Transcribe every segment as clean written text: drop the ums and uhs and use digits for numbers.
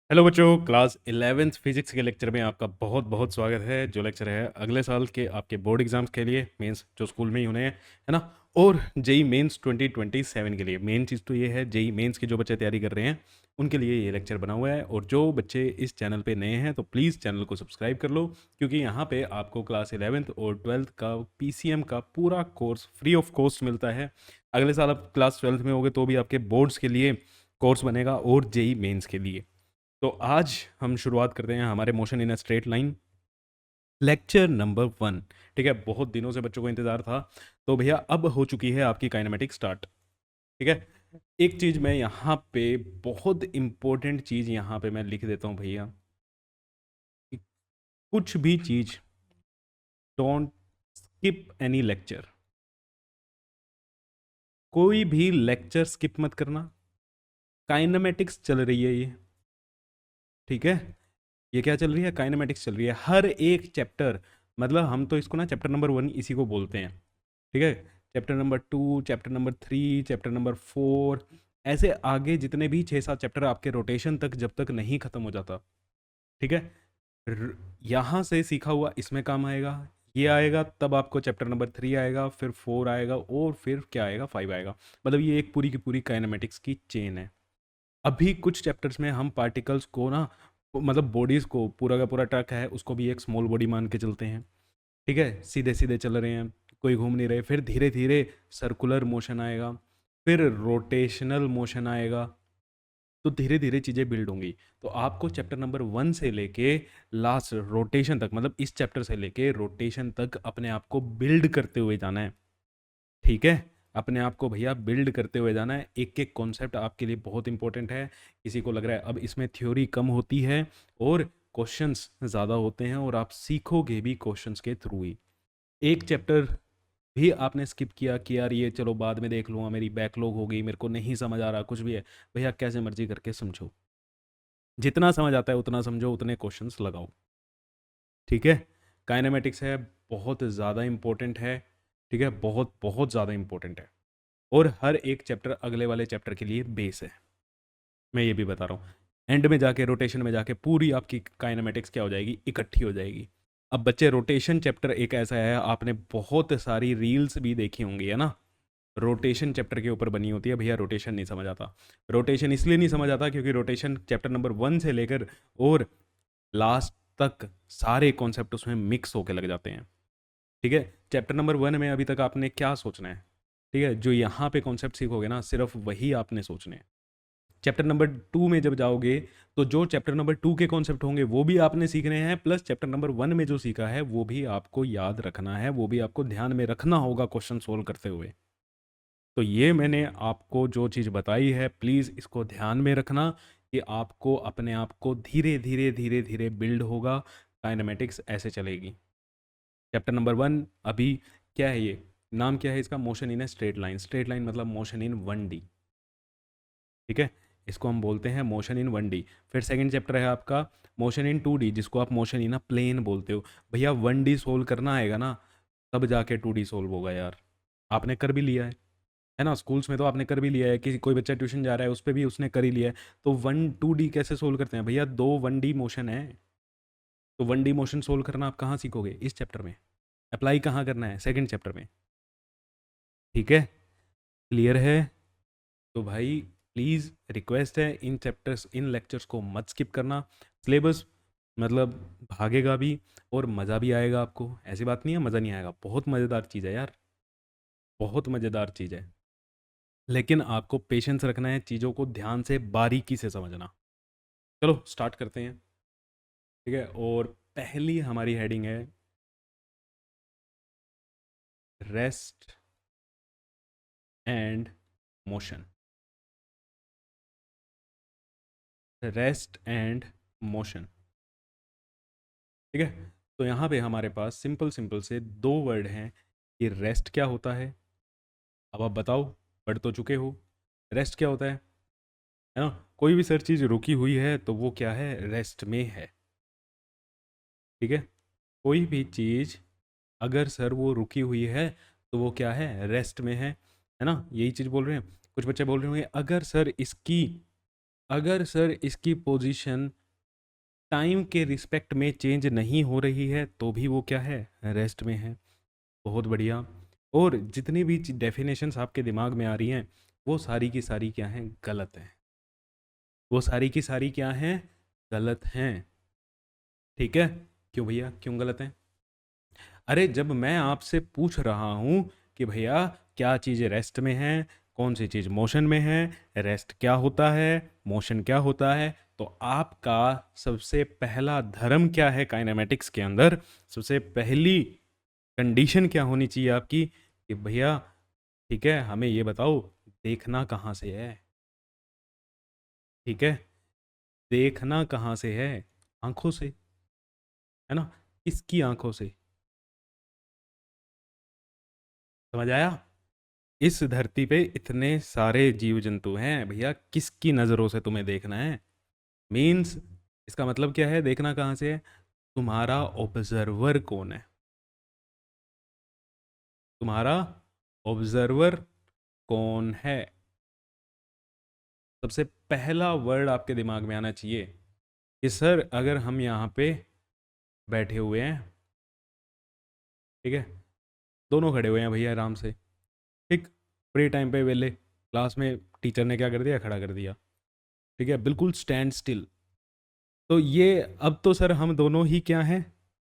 Hello बच्चों, class 11th physics के lecture में आपका बहुत बहुत स्वागत है। जो लेक्चर है अगले साल के आपके बोर्ड एग्जाम्स के लिए, मेंस जो स्कूल में ही होने हैं, है ना। और जेई मेंस 2027 के लिए मेन चीज़ तो ये है, जेई मेंस की जो बच्चे तैयारी कर रहे हैं उनके लिए ये लेक्चर बना हुआ है। और जो बच्चे इस चैनल पे नए हैं तो प्लीज़ चैनल को सब्सक्राइब कर लो, क्योंकि यहाँ पे आपको क्लास 11th और 12th का पीसीएम का पूरा कोर्स फ्री ऑफ कॉस्ट मिलता है। अगले साल आप क्लास 12th में होगे तो भी आपके बोर्ड्स के लिए कोर्स बनेगा और जेई मेंस के लिए। तो आज हम शुरुआत करते हैं हमारे motion in a straight line lecture number 1। ठीक है, बहुत दिनों से बच्चों को इंतज़ार था। तो भैया अब हो चुकी है आपकी काइनेमेटिक स्टार्ट। ठीक है, एक चीज़ मैं यहाँ पे, बहुत इंपॉर्टेंट चीज़ यहाँ पे मैं लिख देता हूँ भैया, कि कुछ भी चीज़, डोंट स्किप एनी लेक्चर। कोई भी लेक्चर स्किप मत करना। काइनेमेटिक्स चल रही है ये, ठीक है। ये क्या चल रही है? काइनेमेटिक्स चल रही है। हर एक चैप्टर, मतलब हम तो इसको ना चैप्टर नंबर 1 इसी को बोलते हैं, ठीक है। Chapter number 2, chapter number 3, chapter number 4, ऐसे आगे जितने भी 6-7 चैप्टर आपके रोटेशन तक जब तक नहीं खत्म हो जाता, ठीक है, यहाँ से सीखा हुआ इसमें काम आएगा। ये आएगा तब आपको चैप्टर नंबर 3 आएगा, फिर 4 आएगा, और फिर क्या आएगा, 5 आएगा। मतलब ये एक पूरी की पूरी काइनेमेटिक्स की चेन है। अभी कुछ चैप्टर्स में हम पार्टिकल्स को ना, मतलब बॉडीज़ को, पूरा का पूरा ट्रक है उसको भी एक स्मॉल बॉडी मान के चलते हैं, ठीक है। सीधे सीधे चल रहे हैं, कोई घूम नहीं रहे। फिर धीरे धीरे सर्कुलर मोशन आएगा, फिर रोटेशनल मोशन आएगा। तो धीरे धीरे चीज़ें बिल्ड होंगी। तो आपको चैप्टर नंबर 1 से लेके लास्ट रोटेशन तक, मतलब इस चैप्टर से लेके रोटेशन तक अपने आप को बिल्ड करते हुए जाना है, ठीक है। अपने आप को भैया बिल्ड करते हुए जाना है। एक एक कॉन्सेप्ट आपके लिए बहुत इंपॉर्टेंट है। किसी को लग रहा है अब इसमें थ्योरी कम होती है और क्वेश्चंस ज़्यादा होते हैं, और आप सीखोगे भी क्वेश्चंस के थ्रू ही। एक चैप्टर भी आपने स्किप किया कि यार ये चलो बाद में देख लूँगा, मेरी बैकलॉग हो गई, मेरे को नहीं समझ आ रहा, कुछ भी है, भैया कैसे मर्जी करके समझो। जितना समझ आता है उतना समझो, उतने क्वेश्चंस लगाओ, ठीक है। काइनेमेटिक्स है, बहुत ज़्यादा इंपॉर्टेंट है, ठीक है, बहुत बहुत ज़्यादा इंपॉर्टेंट है। और हर एक चैप्टर अगले वाले चैप्टर के लिए बेस है, मैं ये भी बता रहा हूँ। एंड में जाके, रोटेशन में जाके पूरी आपकी काइनेमेटिक्स क्या हो जाएगी, इकट्ठी हो जाएगी। अब बच्चे, रोटेशन चैप्टर एक ऐसा है, आपने बहुत सारी रील्स भी देखी होंगी, है ना। रोटेशन चैप्टर के ऊपर बनी होती है। भैया रोटेशन नहीं समझ आता। रोटेशन इसलिए नहीं समझ आता क्योंकि रोटेशन चैप्टर नंबर 1 से लेकर और लास्ट तक सारे कॉन्सेप्ट उसमें मिक्स होके लग जाते हैं, ठीक है। चैप्टर नंबर 1 में अभी तक आपने क्या सोचना है, ठीक है। जो यहाँ पे कॉन्सेप्ट सीखोगे ना, सिर्फ वही आपने सोचने हैं। चैप्टर नंबर 2 में जब जाओगे तो जो चैप्टर नंबर 2 के कॉन्सेप्ट होंगे वो भी आपने सीखने हैं, प्लस चैप्टर नंबर 1 में जो सीखा है वो भी आपको याद रखना है, वो भी आपको ध्यान में रखना होगा क्वेश्चन सोल्व करते हुए। तो ये मैंने आपको जो चीज़ बताई है, प्लीज़ इसको ध्यान में रखना, कि आपको अपने आप को धीरे धीरे धीरे धीरे बिल्ड होगा। काइनेमेटिक्स ऐसे चलेगी। चैप्टर नंबर 1 अभी क्या है, ये नाम क्या है इसका, motion in a straight line. Straight line मतलब मोशन इन 1D, ठीक है। इसको हम बोलते हैं मोशन इन 1D। फिर सेकंड चैप्टर है आपका मोशन इन 2D, जिसको आप मोशन इन अ प्लेन बोलते हो। भैया 1D सोल्व करना आएगा ना, तब जाके 2D सोल्व होगा यार। आपने कर भी लिया है ना, स्कूल्स में तो आपने कर भी लिया है, कि कोई बच्चा ट्यूशन जा रहा है उस पर भी उसने कर ही लिया है। तो 1 2D कैसे सोल्व करते हैं भैया, दो 1D मोशन है। तो 1D मोशन सोल्व करना आप कहाँ सीखोगे, इस चैप्टर में। अप्लाई कहाँ करना है, सेकंड चैप्टर में, ठीक है। क्लियर है? तो भाई प्लीज़ रिक्वेस्ट है, इन चैप्टर्स, इन लेक्चर्स को मत स्किप करना। सिलेबस मतलब भागेगा भी और मज़ा भी आएगा आपको। ऐसी बात नहीं है मज़ा नहीं आएगा, बहुत मज़ेदार चीज़ है यार, बहुत मज़ेदार चीज़ है। लेकिन आपको पेशेंस रखना है, चीज़ों को ध्यान से बारीकी से समझना। चलो स्टार्ट करते हैं, ठीक है। और पहली हमारी हेडिंग है rest and motion. Rest and motion, ठीक है। तो यहाँ पे हमारे पास सिंपल सिंपल से दो वर्ड हैं कि रेस्ट क्या होता है। अब आप बताओ, पढ़ तो चुके हो, रेस्ट क्या होता है ना। कोई भी सर चीज़ रुकी हुई है तो वो क्या है, रेस्ट में है, ठीक है। कोई भी चीज़ अगर सर वो रुकी हुई है तो वो क्या है, रेस्ट में है ना। यही चीज़ बोल रहे हैं। कुछ बच्चे बोल रहे होंगे अगर सर इसकी अगर सर इसकी पोजीशन टाइम के रिस्पेक्ट में चेंज नहीं हो रही है तो भी वो क्या है, रेस्ट में है। बहुत बढ़िया। और जितनी भी डेफिनेशंस आपके दिमाग में आ रही हैं वो सारी की सारी क्या हैं, गलत हैं। वो सारी की सारी क्या हैं, गलत हैं। ठीक है। क्यों भैया, क्यों गलत हैं? अरे जब मैं आपसे पूछ रहा हूँ कि भैया क्या चीज़ रेस्ट में है, कौन सी चीज़ मोशन में है, रेस्ट क्या होता है, मोशन क्या होता है, तो आपका सबसे पहला धर्म क्या है काइनेमेटिक्स के अंदर, सबसे पहली कंडीशन क्या होनी चाहिए आपकी कि भैया ठीक है हमें ये बताओ देखना कहाँ से है। ठीक है, देखना कहाँ से है, आंखों से, है ना? किसकी आंखों से? समझ आया? इस धरती पे इतने सारे जीव जंतु हैं भैया, किसकी नज़रों से तुम्हें देखना है? मीन्स इसका मतलब क्या है, देखना कहाँ से है? तुम्हारा ऑब्जर्वर कौन है? तुम्हारा ऑब्जर्वर कौन है? सबसे पहला वर्ड आपके दिमाग में आना चाहिए कि सर अगर हम यहाँ पे बैठे हुए हैं, ठीक है, दोनों खड़े हुए हैं भैया आराम से, ठीक, फ्री टाइम पे वेले, क्लास में टीचर ने क्या कर दिया, खड़ा कर दिया, ठीक है, बिल्कुल स्टैंड स्टिल। तो ये अब तो सर हम दोनों ही क्या हैं,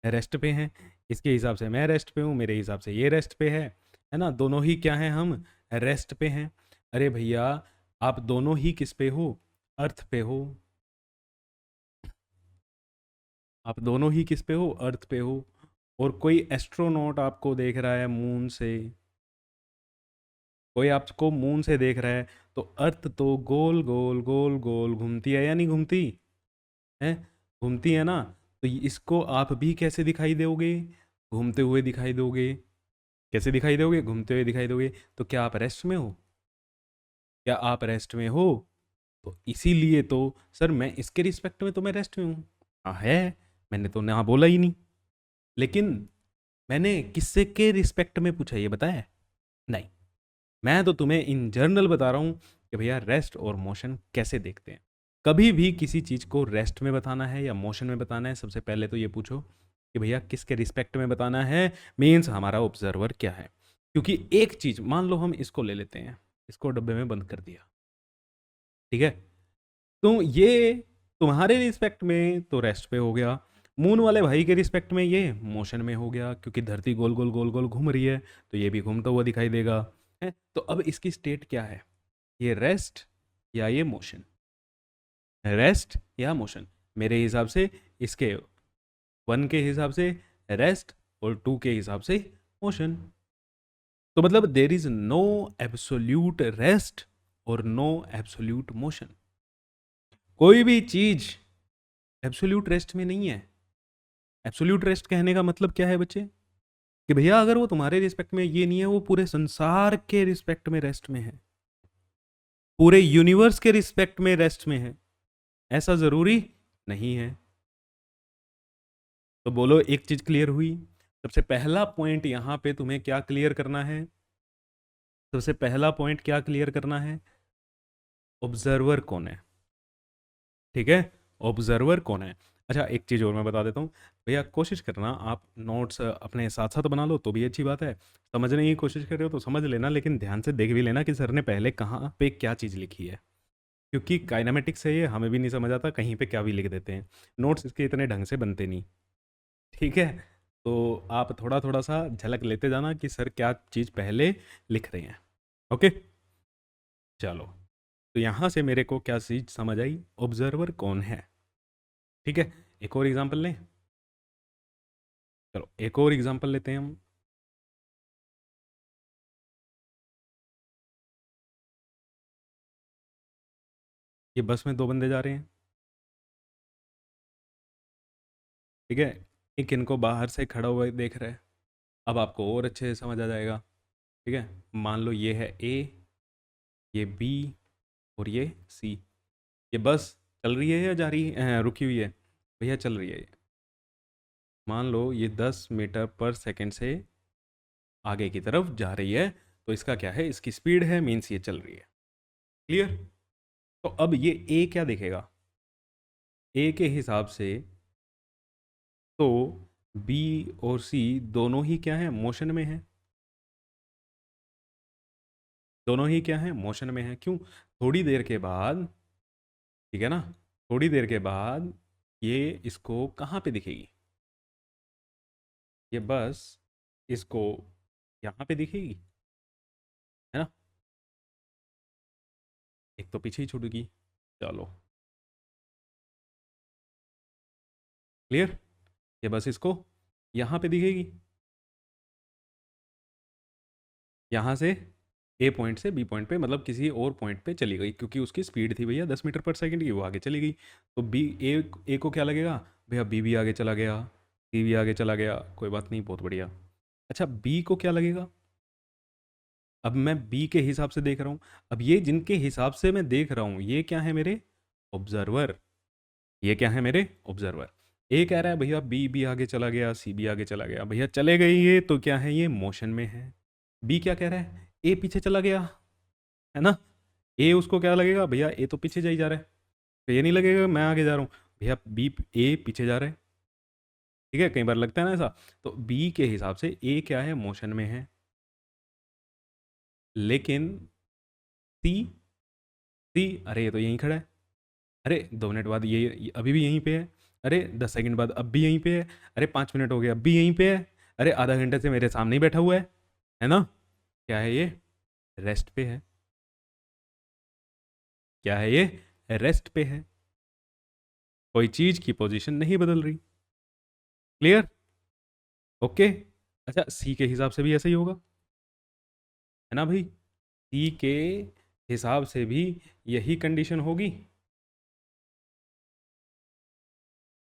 रेस्ट पे हैं। इसके हिसाब से मैं रेस्ट पे हूँ, मेरे हिसाब से ये रेस्ट पे है ना? दोनों ही क्या हैं, हम रेस्ट पे हैं। अरे भैया आप दोनों ही किस पे हो, अर्थ पे हो। आप दोनों ही किस पे हो, अर्थ पे हो। और कोई एस्ट्रोनॉट आपको देख रहा है मून से, कोई आपको मून से देख रहा है, तो अर्थ तो गोल गोल गोल गोल घूमती है या नहीं घूमती है? घूमती है ना? तो इसको आप भी कैसे दिखाई दोगे, घूमते हुए दिखाई दोगे। कैसे दिखाई दोगे, घूमते हुए दिखाई दोगे। तो क्या आप रेस्ट में हो? क्या आप रेस्ट में हो? तो इसीलिए तो सर मैं इसके रिस्पेक्ट में तो मैं रेस्ट में हूँ। हाँ है, मैंने तो ना बोला ही नहीं, लेकिन मैंने किससे के रिस्पेक्ट में पूछा ये बताया? नहीं, मैं तो तुम्हें इन जनरल बता रहा हूँ कि भैया रेस्ट और मोशन कैसे देखते हैं। कभी भी किसी चीज़ को रेस्ट में बताना है या मोशन में बताना है, सबसे पहले तो ये पूछो कि भैया किसके रिस्पेक्ट में बताना है, मीन्स हमारा ऑब्जर्वर क्या है। क्योंकि एक चीज़ मान लो हम इसको ले लेते हैं, इसको डब्बे में बंद कर दिया, ठीक है, तो ये तुम्हारे रिस्पेक्ट में तो रेस्ट पे हो गया, मून वाले भाई के रिस्पेक्ट में ये मोशन में हो गया, क्योंकि धरती गोल गोल गोल गोल घूम रही है तो ये भी घूमता हुआ दिखाई देगा। है तो अब इसकी स्टेट क्या है, ये रेस्ट या ये मोशन? रेस्ट या मोशन? मेरे हिसाब से इसके 1 के हिसाब से रेस्ट और 2 के हिसाब से मोशन। तो मतलब there is no absolute rest और नो एब्सोल्यूट मोशन। कोई भी चीज एब्सोल्यूट रेस्ट में नहीं है। एब्सोल्यूट रेस्ट कहने का मतलब क्या है बच्चे, कि भैया अगर वो तुम्हारे रिस्पेक्ट में ये नहीं है, वो पूरे संसार के रिस्पेक्ट में रेस्ट में है, पूरे यूनिवर्स के रिस्पेक्ट में रेस्ट में है, ऐसा जरूरी नहीं है। तो बोलो एक चीज क्लियर हुई। सबसे पहला पॉइंट यहां पे तुम्हें क्या क्लियर करना है, सबसे पहला पॉइंट क्या क्लियर करना है, ऑब्जर्वर कौन है। ठीक है, ऑब्जर्वर कौन है। अच्छा एक चीज़ और मैं बता देता हूँ, भैया कोशिश करना आप नोट्स अपने साथ साथ बना लो तो भी अच्छी बात है, समझने की कोशिश कर रहे हो तो समझ लेना, लेकिन ध्यान से देख भी लेना कि सर ने पहले कहाँ पे क्या चीज़ लिखी है, क्योंकि काइनामेटिक्स है ये, हमें भी नहीं समझ आता कहीं पे क्या भी लिख देते हैं, नोट्स इसके इतने ढंग से बनते नहीं। ठीक है, तो आप थोड़ा थोड़ा सा झलक लेते जाना कि सर क्या चीज़ पहले लिख रहे हैं। ओके, चलो, तो यहाँ से मेरे को क्या चीज़ समझ आई, ऑब्जर्वर कौन है। ठीक है, एक और एग्जांपल लें। चलो एक और एग्जांपल लेते हैं हम। ये बस में 2 बंदे जा रहे हैं, ठीक है, एक इनको बाहर से खड़ा हुआ देख रहा है। अब आपको और अच्छे से समझ आ जाएगा। ठीक है, मान लो ये है ए, ये बी और ये सी। ये बस चल रही है या जा रही है, रुकी हुई है? भैया चल रही है ये। मान लो ये 10 मीटर पर सेकंड से आगे की तरफ जा रही है, तो इसका क्या है, इसकी स्पीड है, मीन्स ये चल रही है। क्लियर? तो अब ये ए क्या देखेगा, ए के हिसाब से तो बी और सी दोनों ही क्या है, मोशन में है। दोनों ही क्या है, मोशन में है। क्यों? थोड़ी देर के बाद, ठीक है ना, थोड़ी देर के बाद ये इसको कहाँ पे दिखेगी, ये बस इसको यहाँ पे दिखेगी, है ना। एक तो पीछे ही छूटेगी। चलो, क्लियर। ये बस इसको यहाँ पे दिखेगी, यहाँ से ए पॉइंट से बी पॉइंट पे, मतलब किसी और पॉइंट पे चली गई, क्योंकि उसकी स्पीड थी भैया 10 मीटर पर सेकंड की, वो आगे चली गई। तो बी, ए को क्या लगेगा, भैया बी भी आगे चला गया, सी भी आगे चला गया, कोई बात नहीं, बहुत बढ़िया। अच्छा, बी को क्या लगेगा, अब मैं बी के हिसाब से देख रहा हूँ। अब ये जिनके हिसाब से मैं देख रहा हूँ ये क्या है, मेरे ऑब्जर्वर। ये क्या है, मेरे ऑब्जर्वर। ए कह रहा है भैया बी भी आगे चला गया, सी भी आगे चला गया, भैया चले गए ये, तो क्या है, ये मोशन में है। बी क्या कह रहा है, ए पीछे चला गया, है ना। ए उसको क्या लगेगा, भैया ए तो पीछे जा ही जा रहा है, तो ये नहीं लगेगा मैं आगे जा रहा हूँ, भैया बी, ए पीछे जा रहा है। ठीक है, कई बार लगता है ना ऐसा। तो बी के हिसाब से ए क्या है, मोशन में है। लेकिन सी, सी अरे ये तो यहीं खड़ा है, अरे 2 मिनट बाद ये अभी भी यहीं पे है, अरे 10 सेकंड बाद अब भी यहीं पे है, अरे 5 मिनट हो गए अब भी यहीं पे है, अरे आधा घंटे से मेरे सामने ही बैठा हुआ है ना। क्या है ये, रेस्ट पे है। क्या है ये, रेस्ट पे है। कोई चीज की पोजीशन नहीं बदल रही। Clear, okay. अच्छा, सी के हिसाब से भी ऐसा ही होगा, है ना भाई। सी के हिसाब से भी यही कंडीशन होगी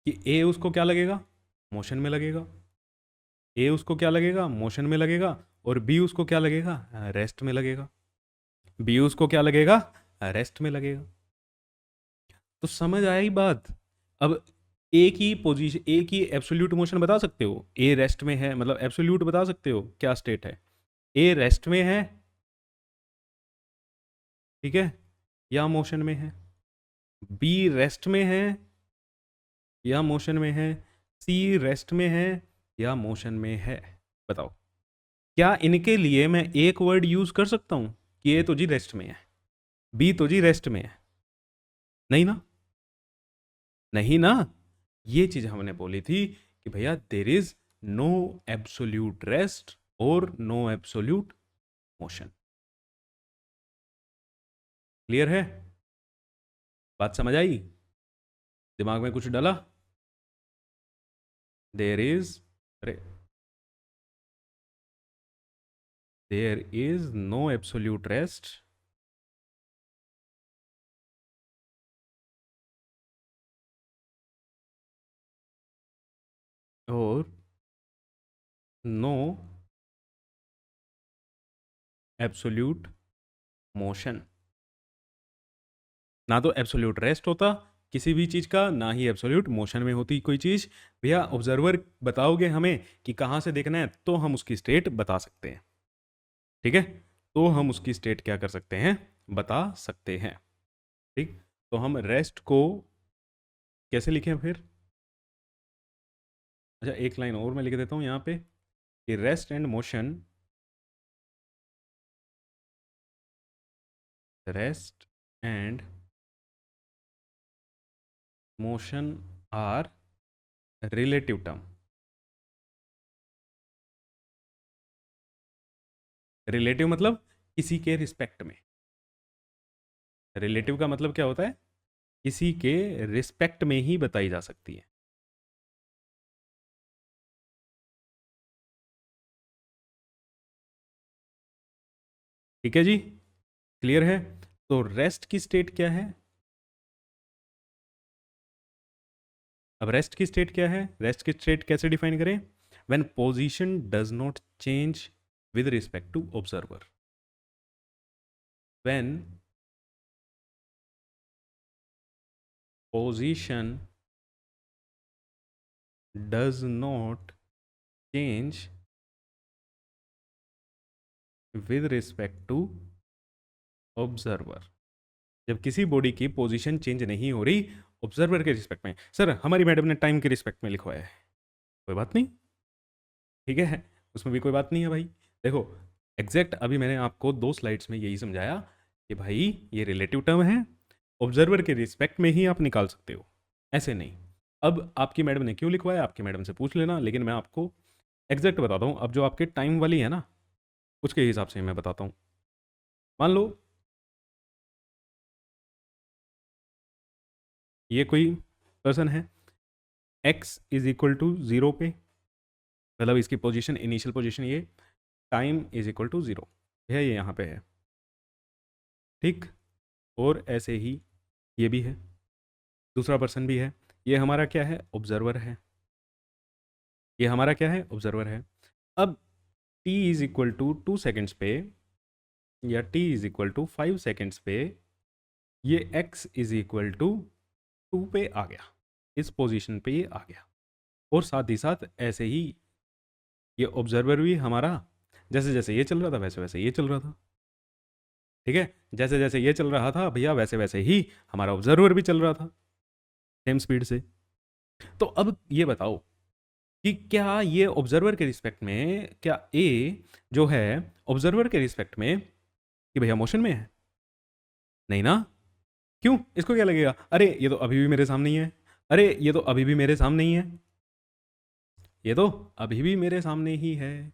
कि ए उसको क्या लगेगा, मोशन में लगेगा। ए उसको क्या लगेगा, मोशन में लगेगा। और बी उसको क्या लगेगा, रेस्ट में लगेगा। बी उसको क्या लगेगा, रेस्ट में लगेगा। तो समझ आई बात। अब ए की पोजीशन, ए की एब्सोल्यूट मोशन बता सकते हो, ए रेस्ट में है, मतलब एब्सोल्यूट बता सकते हो क्या स्टेट है, ए रेस्ट में है, ठीक है, या मोशन में है। बी रेस्ट में है या मोशन में है। सी रेस्ट में है या मोशन में है। बताओ, क्या इनके लिए मैं एक वर्ड यूज कर सकता हूं कि ए तो जी रेस्ट में है, बी तो जी रेस्ट में है? नहीं ना, नहीं ना। ये चीज हमने बोली थी कि भैया there is no absolute rest और नो एब्सोल्यूट मोशन। क्लियर है, बात समझ आई, दिमाग में कुछ डला। देर इज, अरे there is no absolute rest और नो एब्सोल्यूट मोशन। ना तो एब्सोल्यूट रेस्ट होता किसी भी चीज़ का, ना ही एब्सोल्यूट मोशन में होती कोई चीज़। भैया ऑब्जर्वर बताओगे हमें कि कहाँ से देखना है, तो हम उसकी स्टेट बता सकते हैं। ठीक है, तो हम उसकी स्टेट क्या कर सकते हैं, बता सकते हैं। ठीक, तो हम रेस्ट को कैसे लिखें फिर। अच्छा, एक लाइन और मैं लिख देता हूँ यहाँ पे कि rest and motion, rest and motion are relative term. Relative मतलब किसी के रिस्पेक्ट में। रिलेटिव का मतलब क्या होता है, किसी के रिस्पेक्ट में ही बताई जा सकती है। ठीक है जी, क्लियर है। तो रेस्ट की स्टेट क्या है, अब रेस्ट की स्टेट क्या है, रेस्ट की स्टेट कैसे डिफाइन करें, when position does not change with respect to observer. When position does not change with respect to observer. जब किसी बॉडी की पोजीशन चेंज नहीं हो रही ऑब्जर्वर के रिस्पेक्ट में। सर हमारी मैडम ने टाइम के रिस्पेक्ट में लिखवाया है, कोई बात नहीं, ठीक है, उसमें भी कोई बात नहीं है भाई। देखो एग्जैक्ट अभी मैंने आपको 2 स्लाइड्स में यही समझाया कि भाई ये रिलेटिव टर्म है, ऑब्जर्वर के रिस्पेक्ट में ही आप निकाल सकते हो, ऐसे नहीं। अब आपकी मैडम ने क्यों लिखवाया, आपकी मैडम से पूछ लेना, लेकिन मैं आपको एग्जैक्ट बताता हूँ। अब जो आपके टाइम वाली है ना, उसके हिसाब से मैं बताता हूँ। मान लो ये कोई पर्सन है, x इज इक्वल टू 0 पे, मतलब इसकी पोजीशन, इनिशियल पोजीशन ये, टाइम इज इक्वल टू 0 है, ये यहाँ पे है, ठीक। और ऐसे ही ये भी है, दूसरा पर्सन भी है, ये हमारा क्या है, ऑब्जर्वर है, ये हमारा क्या है, ऑब्जर्वर है। अब t is equal to 2 seconds पे या t is equal to 5 seconds पे ये x इज इक्वल टू 2 पे आ गया, इस पोजीशन पे ये आ गया। और साथ ही साथ ऐसे ही ये ऑब्जर्वर भी हमारा, जैसे जैसे ये चल रहा था वैसे वैसे ये चल रहा था, ठीक है, जैसे जैसे ये चल रहा था भैया वैसे वैसे ही हमारा ऑब्जर्वर भी चल रहा था सेम स्पीड से। तो अब ये बताओ कि क्या ये ऑब्जर्वर के रिस्पेक्ट में, क्या ए जो है ऑब्जर्वर के रिस्पेक्ट में कि भैया मोशन में है? नहीं ना, क्यों, इसको क्या लगेगा, अरे ये तो अभी भी मेरे सामने ही है, अरे ये तो अभी भी मेरे सामने ही है, ये तो अभी भी मेरे सामने ही है,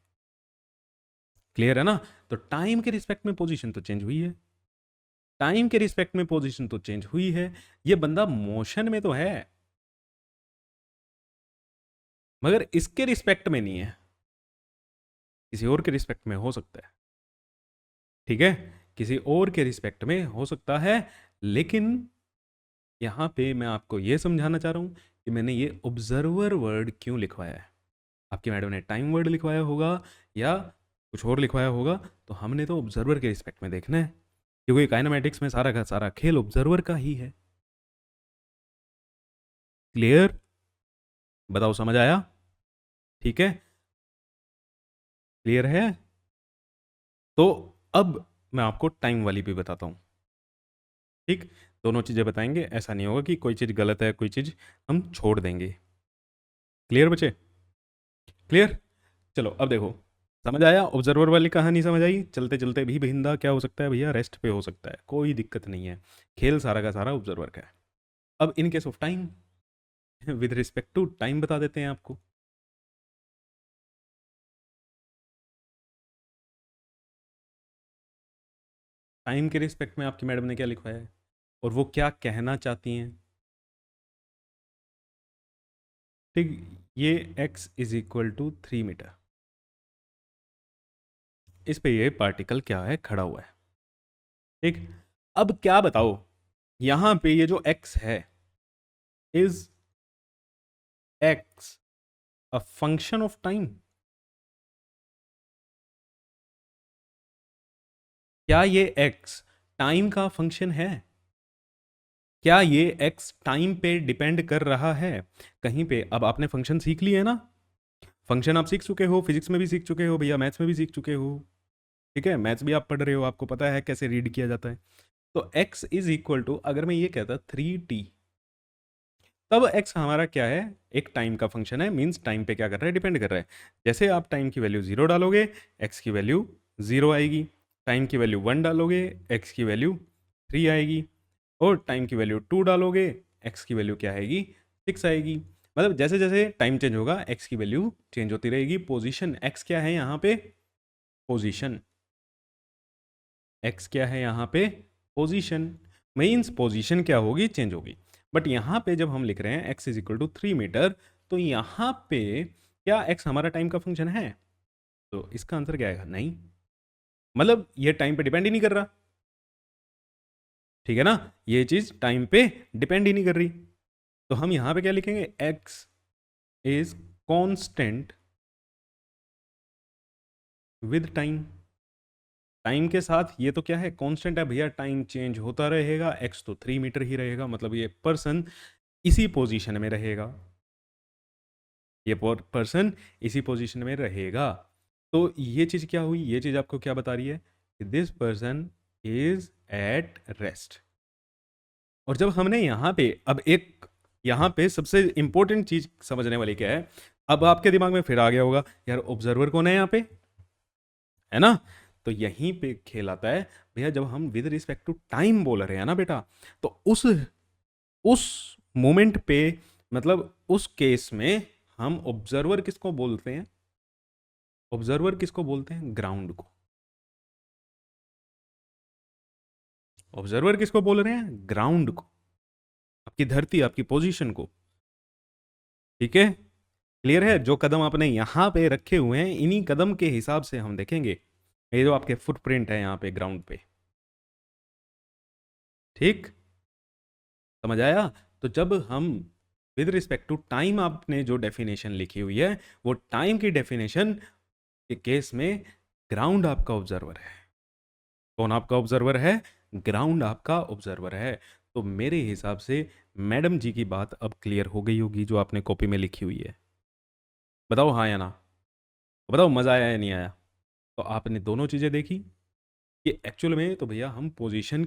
क्लियर है ना। तो टाइम के रिस्पेक्ट में पोजीशन तो चेंज हुई है, टाइम के रिस्पेक्ट में पोजीशन तो चेंज हुई है, ये बंदा मोशन में तो है मगर इसके रिस्पेक्ट में नहीं है, किसी और के रिस्पेक्ट में हो सकता है, ठीक है, किसी और के रिस्पेक्ट में हो सकता है। लेकिन यहां पे मैं आपको यह समझाना चाह रहा हूं कि मैंने ये ऑब्जर्वर वर्ड क्यों लिखवाया है। आपकी मैडम ने टाइम वर्ड लिखवाया होगा या कुछ और लिखवाया होगा, तो हमने तो ऑब्जर्वर के रिस्पेक्ट में देखना है, क्योंकि काइनेमैटिक्स में सारा का सारा खेल ऑब्जर्वर का ही है। क्लियर, बताओ समझ आया, ठीक है, क्लियर है। तो अब मैं आपको टाइम वाली भी बताता हूं, ठीक, दोनों चीज़ें बताएंगे, ऐसा नहीं होगा कि कोई चीज़ गलत है कोई चीज़ हम छोड़ देंगे। क्लियर बच्चे, क्लियर। चलो अब देखो, समझ आया, ऑब्जर्वर वाली कहानी समझ आई, चलते चलते भी बहिंदा क्या हो सकता है भैया, रेस्ट पे हो सकता है, कोई दिक्कत नहीं है, खेल सारा का सारा ऑब्जर्वर का है। अब in case of time, with respect to time बता देते हैं आपको। टाइम के रिस्पेक्ट में आपकी मैडम ने क्या लिखवाया है और वो क्या कहना चाहती हैं, ठीक, ये x is equal to 3 metre, इस पे ये पार्टिकल क्या है, खड़ा हुआ है, ठीक। अब क्या बताओ, यहां पे ये जो x है, is x a function of time? क्या ये x टाइम का फंक्शन है? क्या ये x टाइम पे डिपेंड कर रहा है कहीं पे? अब आपने फंक्शन सीख लिए है ना, फंक्शन आप सीख चुके हो, फिजिक्स में भी सीख चुके हो भैया, मैथ्स में भी सीख चुके हो, ठीक है, मैथ्स भी आप पढ़ रहे हो, आपको पता है कैसे रीड किया जाता है। तो x इज इक्वल टू, अगर मैं ये कहता 3t, तब x हमारा क्या है, एक टाइम का फंक्शन है, मींस टाइम पे क्या कर रहा है, डिपेंड कर रहा है। जैसे आप टाइम की वैल्यू 0 डालोगे x की वैल्यू 0 आएगी, टाइम की वैल्यू 1 डालोगे x की वैल्यू 3 आएगी, और टाइम की वैल्यू 2 डालोगे x की वैल्यू क्या आएगी, 6 आएगी। मतलब जैसे जैसे टाइम चेंज होगा x की वैल्यू चेंज होती रहेगी। पोजीशन x क्या है यहाँ पे, पोजीशन x क्या है यहाँ पे, पोजीशन, मीन्स पोजीशन क्या होगी, चेंज होगी। बट यहाँ पे जब हम लिख रहे हैं x is equal to 3 metre, तो यहाँ पे क्या x हमारा टाइम का फंक्शन है? तो इसका आंसर क्या आएगा, नहीं, मतलब ये टाइम पे डिपेंड ही नहीं कर रहा, ठीक है ना, ये चीज टाइम पे डिपेंड ही नहीं कर रही। तो हम यहाँ पे क्या लिखेंगे, x is constant with time, time के साथ ये तो क्या है, कांस्टेंट है भैया, टाइम चेंज होता रहेगा, x तो 3 मीटर ही रहेगा, मतलब ये पर्सन इसी पोजीशन में रहेगा, ये पर्सन इसी पोजीशन में रहेगा। तो ये चीज क्या हुई, ये चीज आपको क्या बता रही है, this person is at rest, और जब हमने यहाँ पे अब एक यहाँ पे सबसे इंपॉर्टेंट चीज समझने वाली क्या है, अब आपके दिमाग में फिर आ गया होगा यार ऑब्जर्वर कौन है यहाँ पे, है ना। तो यहीं पे खेल आता है भैया, जब हम विद रिस्पेक्ट टू टाइम बोल रहे हैं ना बेटा, तो उस मोमेंट पे, मतलब उस केस में हम ऑब्जर्वर किसको बोलते हैं, ऑब्जर्वर किसको बोलते हैं, ग्राउंड को। ऑब्जर्वर किसको बोल रहे हैं, ग्राउंड को, आपकी धरती, आपकी पोजीशन को। ठीक है, क्लियर है। जो कदम आपने यहां पे रखे हुए हैं, इन्हीं कदम के हिसाब से हम देखेंगे ये जो आपके फुटप्रिंट है यहाँ पे ग्राउंड पे। ठीक, समझ आया। तो जब हम विद रिस्पेक्ट टू टाइम, आपने जो डेफिनेशन लिखी हुई है, वो टाइम की डेफिनेशन के केस में ग्राउंड आपका ऑब्जर्वर है। कौन आपका ऑब्जर्वर है, ग्राउंड आपका ऑब्जर्वर है। तो मेरे हिसाब से मैडम जी की बात अब क्लियर हो गई होगी जो आपने कॉपी में लिखी हुई है। बताओ हाँ या ना, बताओ मजा आया या नहीं आया। तो आपने दोनों चीजें देखी कि एक्चुअल में तो भैया हम पोजीशन,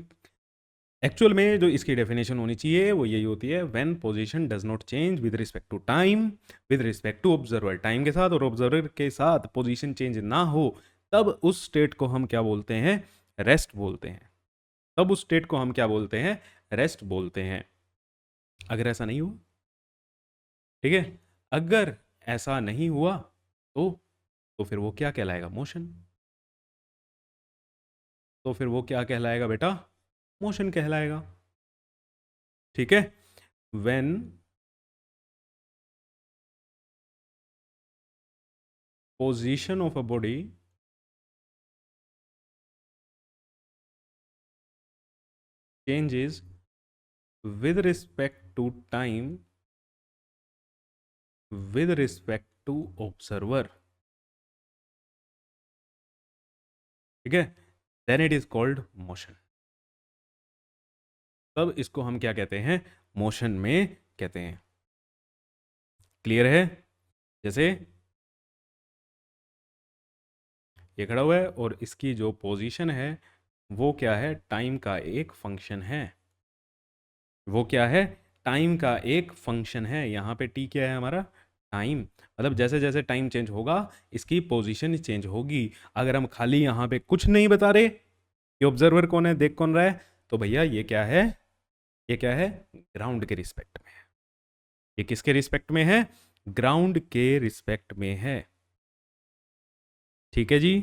एक्चुअल में जो इसकी डेफिनेशन होनी चाहिए वो यही होती है, when position does not change with respect to time, with respect to observer, time के साथ और ऑब्जर्वर के साथ पोजीशन चेंज ना हो, तब उस स्टेट को हम क्या बोलते हैं, रेस्ट बोलते हैं। तब उस स्टेट को हम क्या बोलते हैं, रेस्ट बोलते हैं। अगर ऐसा नहीं हुआ, ठीक है, अगर ऐसा नहीं हुआ तो फिर वो क्या कहलाएगा, मोशन। तो फिर वो क्या कहलाएगा बेटा, मोशन कहलाएगा। ठीक है, when position of a body changes with respect to time, with respect to observer, ठीक है, then it is called motion. तब इसको हम क्या कहते हैं, मोशन में कहते हैं। क्लियर है। जैसे ये खड़ा हुआ है और इसकी जो पोजीशन है वो क्या है, टाइम का एक फंक्शन है। वो क्या है, टाइम का एक फंक्शन है। यहाँ पे टी क्या है हमारा, टाइम। मतलब जैसे जैसे टाइम चेंज होगा इसकी पोजीशन चेंज होगी। अगर हम खाली यहाँ पे कुछ नहीं बता रहे कि ऑब्जर्वर कौन है, देख कौन रहा है, तो भैया ये क्या है, ये क्या है, ग्राउंड के रिस्पेक्ट में है। ये किसके रिस्पेक्ट में है, ग्राउंड के रिस्पेक्ट में है। ठीक है जी,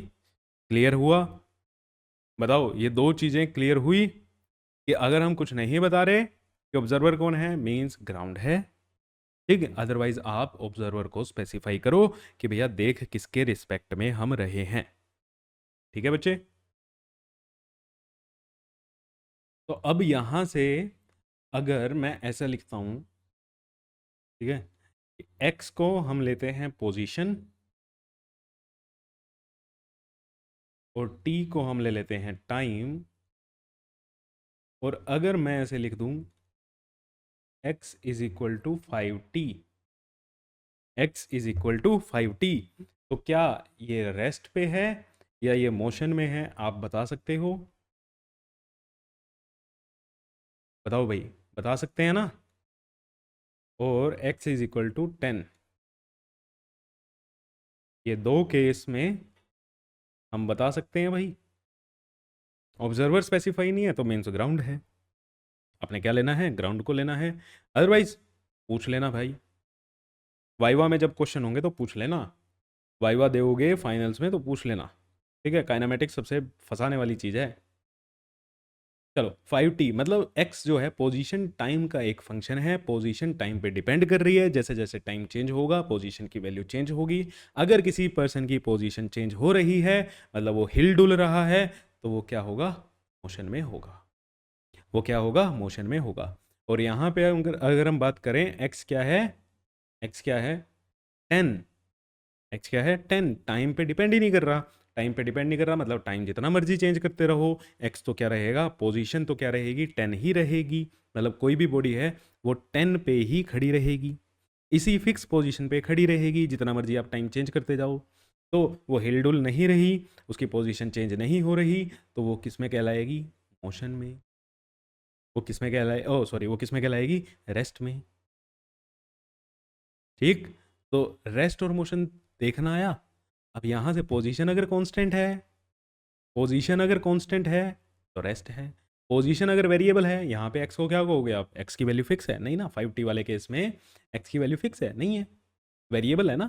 क्लियर हुआ। बताओ ये दो चीजें क्लियर हुई कि अगर हम कुछ नहीं बता रहे कि ऑब्जर्वर कौन है, मींस ग्राउंड है। ठीक है, अदरवाइज आप ऑब्जर्वर को स्पेसिफाई करो कि भैया देख किसके रिस्पेक्ट में हम रहे हैं। ठीक है बच्चे। तो अब यहां से अगर मैं ऐसा लिखता हूं, ठीक है, एक्स को हम लेते हैं पोजीशन और टी को हम ले लेते हैं टाइम, और अगर मैं ऐसे लिख दूं x is equal to 5t, x is equal to 5t, तो क्या ये रेस्ट पे है या ये मोशन में है, आप बता सकते हो। बताओ भाई, बता सकते हैं ना। और x इज इक्वल टू 10, ये दो केस में हम बता सकते हैं भाई। ऑब्जर्वर स्पेसिफाई नहीं है तो मीन्स ग्राउंड है। आपने क्या लेना है, ग्राउंड को लेना है। अदरवाइज पूछ लेना भाई, वाइवा में जब क्वेश्चन होंगे तो पूछ लेना, वाइवा दोगे फाइनल्स में तो पूछ लेना। ठीक है, काइनेमेटिक्स सबसे फंसाने वाली चीज़ है। चलो 5t मतलब x जो है पोजीशन टाइम का एक फंक्शन है, पोजीशन टाइम पे डिपेंड कर रही है। जैसे जैसे टाइम चेंज होगा पोजीशन की वैल्यू चेंज होगी। अगर किसी पर्सन की पोजीशन चेंज हो रही है, मतलब वो हिल डुल रहा है, तो वो क्या होगा, मोशन में होगा। वो क्या होगा, मोशन में होगा। और यहाँ पे अगर हम बात करें, x क्या है, x क्या है 10, एक्स क्या है 10, टाइम पे डिपेंड ही नहीं कर रहा। टाइम पे डिपेंड नहीं कर रहा मतलब टाइम जितना मर्जी चेंज करते रहो, एक्स तो क्या रहेगा, पोजीशन तो क्या रहेगी, 10 ही रहेगी। मतलब कोई भी बॉडी है वो 10 पे ही खड़ी रहेगी, इसी फिक्स पोजीशन पे खड़ी रहेगी, जितना मर्जी आप टाइम चेंज करते जाओ। तो वो हिलडुल नहीं रही, उसकी पोजीशन चेंज नहीं हो रही, तो वो किस में कहलाएगी, मोशन में। वो किस में कहलाए, ओ सॉरी, वो किस में कहलाएगी, रेस्ट में। ठीक, तो रेस्ट और मोशन देखना आया। अब यहां से पोजीशन अगर कांस्टेंट है, पोजीशन अगर कांस्टेंट है तो रेस्ट है। पोजीशन अगर वेरिएबल है, यहाँ पे एक्स को क्या कहोगे आप, एक्स की वैल्यू फिक्स है नहीं ना, 5T वाले केस में एक्स की वैल्यू फिक्स है नहीं है, वेरिएबल है ना,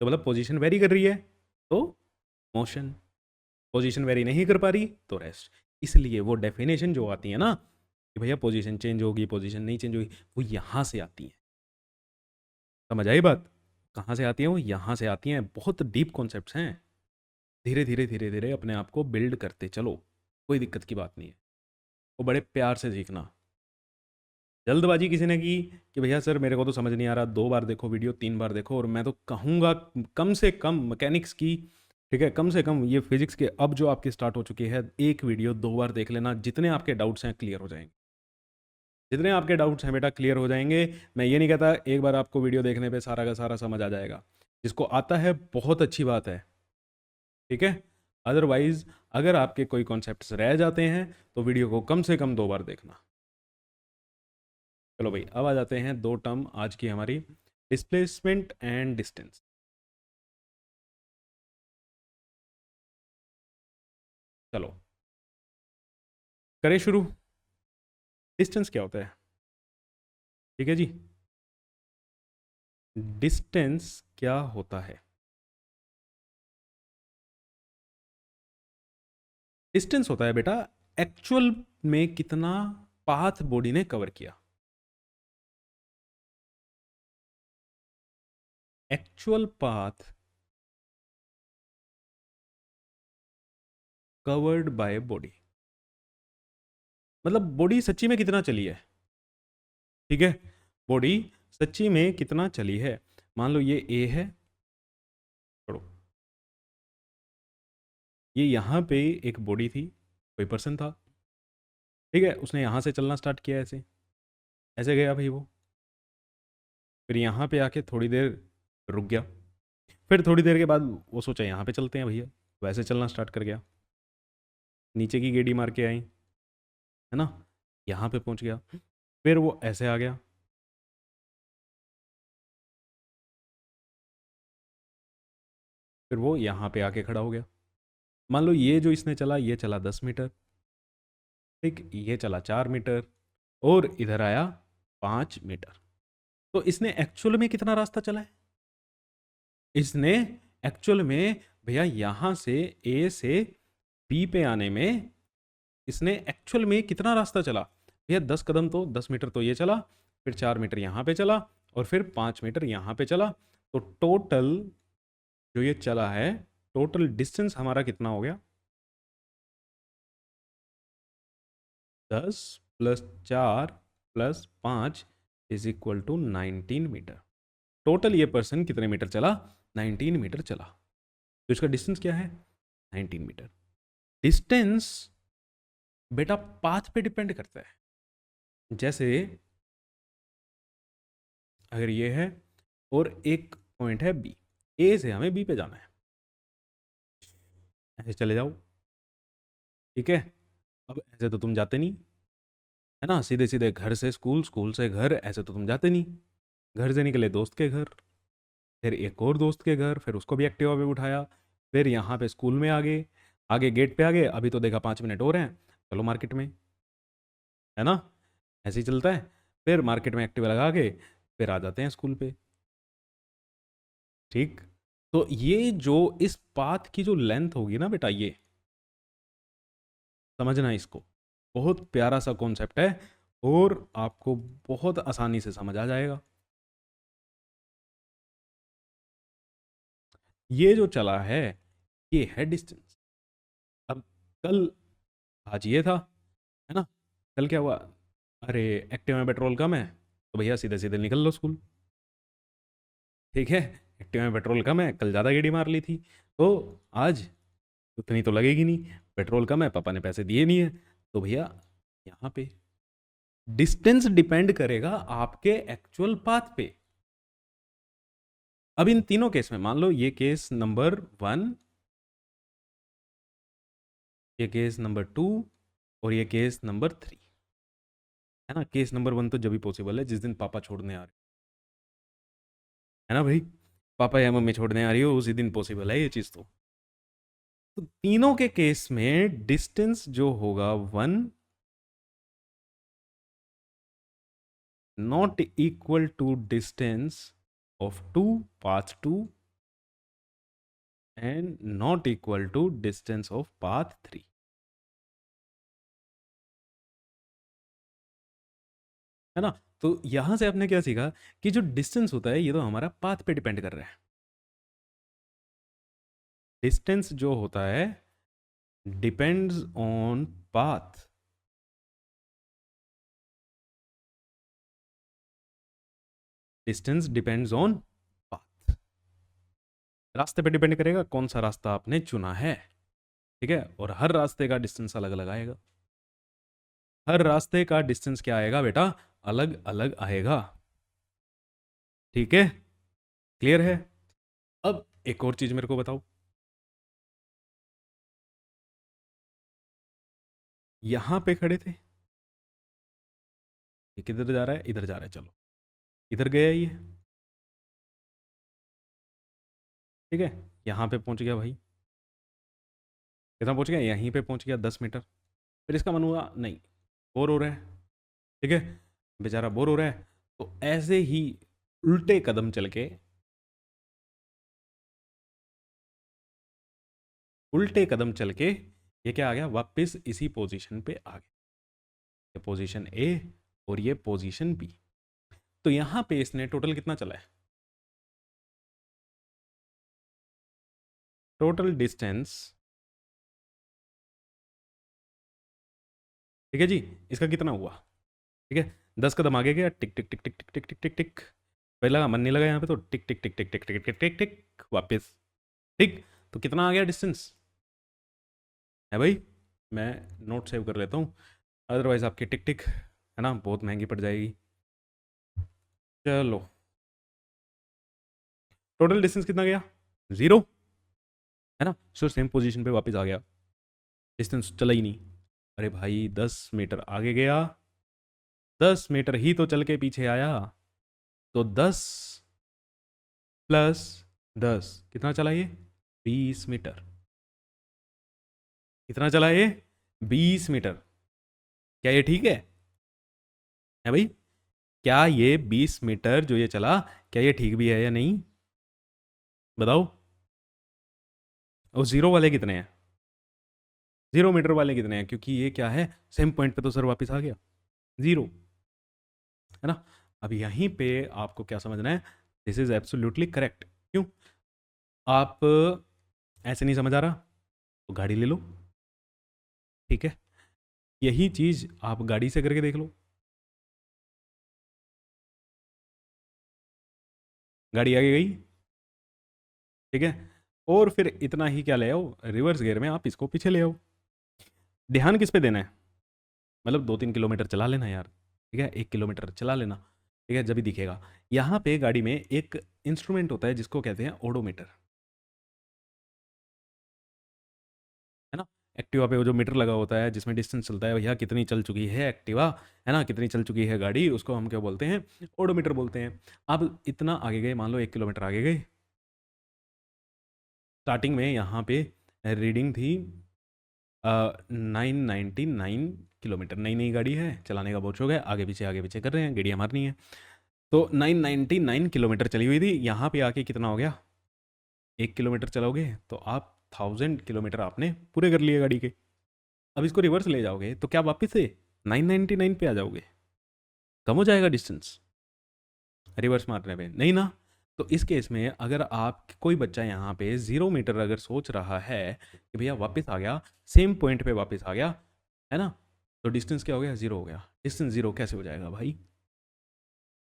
तो मतलब पोजीशन वेरी कर रही है तो मोशन, पोजीशन वेरी नहीं कर पा रही तो रेस्ट। इसलिए वो डेफिनेशन जो आती है ना कि भैया पोजीशन चेंज होगी, पोजीशन नहीं चेंज होगी, वो यहाँ से आती है। समझ आई बात, कहाँ से आती है, वो यहाँ से आती हैं। बहुत डीप कॉन्सेप्ट्स हैं, धीरे धीरे धीरे धीरे अपने आप को बिल्ड करते चलो, कोई दिक्कत की बात नहीं है, वो बड़े प्यार से सीखना। जल्दबाजी किसी ने की कि भैया सर मेरे को तो समझ नहीं आ रहा, 2 बार देखो वीडियो, 3 बार देखो, और मैं तो कहूँगा कम से कम मैकेनिक्स की, ठीक है, कम से कम ये फिजिक्स के अब जो आपकी स्टार्ट हो चुकी है, एक वीडियो 2 बार देख लेना, जितने आपके डाउट्स हैं क्लियर हो जाएंगे, जितने आपके डाउट्स हैं बेटा क्लियर हो जाएंगे। मैं ये नहीं कहता एक बार आपको वीडियो देखने पे सारा का सारा समझ आ जाएगा, जिसको आता है बहुत अच्छी बात है, ठीक है, अदरवाइज अगर आपके कोई कॉन्सेप्ट्स रह जाते हैं तो वीडियो को कम से कम 2 बार देखना। चलो भाई, अब आ जाते हैं 2 टर्म आज की हमारी, डिस्प्लेसमेंट एंड डिस्टेंस। चलो करें शुरू। डिस्टेंस क्या होता है, ठीक है जी, डिस्टेंस क्या होता है। डिस्टेंस होता है बेटा एक्चुअल में कितना पाथ बॉडी ने कवर किया, actual path covered by body, मतलब बॉडी सच्ची में कितना चली है, ठीक है, बॉडी सच्ची में कितना चली है। मान लो ये ए है, छोड़ो, ये यहाँ पे एक बॉडी थी, कोई पर्सन था, ठीक है, उसने यहाँ से चलना स्टार्ट किया, ऐसे ऐसे गया भाई वो, फिर यहाँ पे आके थोड़ी देर रुक गया, फिर थोड़ी देर के बाद वो सोचा यहाँ पे चलते हैं भैया, वैसे चलना स्टार्ट कर गया, नीचे की गेड़ी मार के आई, है ना, यहाँ पे पहुँच गया, फिर वो ऐसे आ गया, फिर वो यहाँ पे आके खड़ा हो गया। मान लो ये जो इसने चला, ये चला 10 मीटर, ठीक, ये चला 4 मीटर, और इधर आया 5 मीटर, तो इसने एक्चुअल में कितना रास्ता चला है, इसने एक्चुअल में भैया यहाँ से ए से बी पे आने में इसने एक्चुअल में कितना रास्ता चला, भैया 10 कदम, तो 10 मीटर तो ये चला, फिर 4 मीटर यहाँ पे चला, और फिर 5 मीटर यहाँ पे चला, तो टोटल जो ये चला है, टोटल डिस्टेंस हमारा कितना हो गया, 10 + 4 + 5 = 19 मीटर। टोटल ये पर्सन कितने मीटर चला, 19 मीटर चला, तो इसका डिस्टेंस क्या है, 19 मीटर। डिस्टेंस बेटा पाथ पे डिपेंड करता है, जैसे अगर ये है और एक पॉइंट है बी, ए से हमें बी पे जाना है, ऐसे चले जाओ, ठीक है, अब ऐसे तो तुम जाते नहीं, है ना, सीधे सीधे घर से स्कूल, स्कूल से घर, ऐसे तो तुम जाते नहीं, घर से निकले दोस्त के घर, फिर एक और दोस्त के घर, फिर उसको भी एक्टिवा पे उठाया, फिर यहाँ पे स्कूल में आगे, आगे गेट पे आ गए, अभी तो देखा 5 मिनट और हैं, चलो मार्केट में, है ना, ऐसे ही चलता है, फिर मार्केट में एक्टिवा लगा के फिर आ जाते हैं स्कूल पे, ठीक। तो ये जो इस पाथ की जो लेंथ होगी ना बेटा, ये समझना इसको, बहुत प्यारा सा कॉन्सेप्ट है, और आपको बहुत आसानी से समझ आ जाएगा। ये जो चला है ये है डिस्टेंस। अब कल, आज ये था, है ना, कल क्या हुआ, अरे एक्टिवा में पेट्रोल कम है, तो भैया सीधे सीधे निकल लो स्कूल, ठीक है, एक्टिवा में पेट्रोल कम है, कल ज़्यादा गेड़ी मार ली थी, तो आज उतनी तो लगेगी नहीं, पेट्रोल कम है, पापा ने पैसे दिए नहीं है, तो भैया यहाँ पे डिस्टेंस डिपेंड करेगा आपके एक्चुअल पाथ पे। अब इन तीनों केस में मान लो ये केस नंबर 1, ये केस नंबर 2, और ये केस नंबर 3, है ना। केस नंबर 1 तो जब भी पॉसिबल है जिस दिन पापा छोड़ने आ रहे, है ना भाई, पापा या मम्मी छोड़ने आ रही हो उसी दिन पॉसिबल है ये चीज़। तो तीनों के केस में डिस्टेंस जो होगा 1 not equal to distance of 2 path 2 and not equal to distance of path 3, है ना। तो यहां से आपने क्या सीखा कि जो डिस्टेंस होता है ये तो हमारा पाथ पे डिपेंड कर रहा है। डिस्टेंस जो होता है depends on path, distance depends on path, रास्ते पे डिपेंड करेगा कौन सा रास्ता आपने चुना है, ठीक है। और हर रास्ते का डिस्टेंस अलग अलग आएगा, हर रास्ते का डिस्टेंस क्या आएगा बेटा, अलग अलग आएगा, ठीक है। क्लियर है। अब एक और चीज मेरे को बताओ, यहां पे खड़े थे, ये किधर जा रहा है, इधर जा रहा है, चलो इधर गया ये, ठीक है। यहां पे पहुंच गया भाई, कितना पहुंच गया, यहीं पे पहुंच गया 10 मीटर। फिर इसका मन हुआ नहीं, बोर हो रहा है, ठीक है, बेचारा बोर हो रहा है, तो ऐसे ही उल्टे कदम चल के, उल्टे कदम चल के ये क्या आ गया, वापस इसी पोजीशन पे आ गया, ये पोजीशन ए और ये पोजीशन बी। तो यहां पे इसने टोटल कितना चला है, टोटल डिस्टेंस, ठीक है जी, इसका कितना हुआ, ठीक है। 10 कदम आगे गया, टिक टिक टिक टिक टिक टिक टिक टिक टिक, पहले लगा मन नहीं लगा यहाँ पे, तो टिक टिक टिक टिक टिक टिक टिक टिक टिक वापस, ठीक। तो कितना आ गया डिस्टेंस, है भाई, मैं नोट सेव कर लेता हूँ, अदरवाइज आपकी टिक टिक है ना बहुत महंगी पड़ जाएगी। चलो, टोटल डिस्टेंस कितना गया, 0, है ना। सो सेम पोजीशन पे वापस आ गया, डिस्टेंस चला ही नहीं। अरे भाई 10 मीटर आगे गया, 10 मीटर ही तो चल के पीछे आया, तो 10 + 10 कितना चला ये, 20 मीटर, कितना चला ये, 20 मीटर। क्या ये ठीक है भाई, क्या ये 20 मीटर जो ये चला, क्या ये ठीक भी है या नहीं, बताओ। और जीरो वाले कितने हैं, 0 मीटर वाले कितने हैं, क्योंकि ये क्या है, सेम पॉइंट पे तो सर वापस आ गया 0, है ना। अब यहीं पे आपको क्या समझना है, दिस इज एब्सोल्युटली करेक्ट। क्यों, आप ऐसे नहीं समझ आ रहा तो गाड़ी ले लो, ठीक है। यही चीज आप गाड़ी से करके देख लो, गाड़ी आगे गई, ठीक है। और फिर इतना ही क्या ले आओ, रिवर्स गियर में आप इसको पीछे ले आओ। ध्यान किस पे देना है, मतलब 2-3 किलोमीटर चला लेना यार, ठीक है, 1 किलोमीटर चला लेना, ठीक है, जब भी दिखेगा। यहाँ पे गाड़ी में एक इंस्ट्रूमेंट होता है जिसको कहते हैं ओडोमीटर, है ना। एक्टिवा पे वो जो मीटर लगा होता है जिसमें डिस्टेंस चलता है, भैया कितनी चल चुकी है एक्टिवा, है ना, कितनी चल चुकी है गाड़ी, उसको हम क्या बोलते हैं, ओडोमीटर बोलते हैं। अब इतना आगे गए, मान लो 1 किलोमीटर आगे गए, स्टार्टिंग में यहाँ पे रीडिंग थी 999 किलोमीटर, नई नई गाड़ी है, चलाने का बहुत शौक है, आगे पीछे कर रहे हैं, गेड़ियाँ मारनी है। तो 999 किलोमीटर चली हुई थी, यहाँ पे आके कितना हो गया, 1 किलोमीटर चलोगे तो आप 1000 किलोमीटर आपने पूरे कर लिए गाड़ी के। अब इसको रिवर्स ले जाओगे तो क्या वापस से 999 पे आ जाओगे, कम हो जाएगा डिस्टेंस रिवर्स मारने पे, नहीं ना। तो इस केस में अगर आप, कोई बच्चा यहाँ पे 0 मीटर अगर सोच रहा है कि भैया वापस आ गया, सेम पॉइंट पे वापस आ गया, है ना, तो डिस्टेंस क्या हो गया, 0 हो गया। डिस्टेंस 0 कैसे हो जाएगा भाई,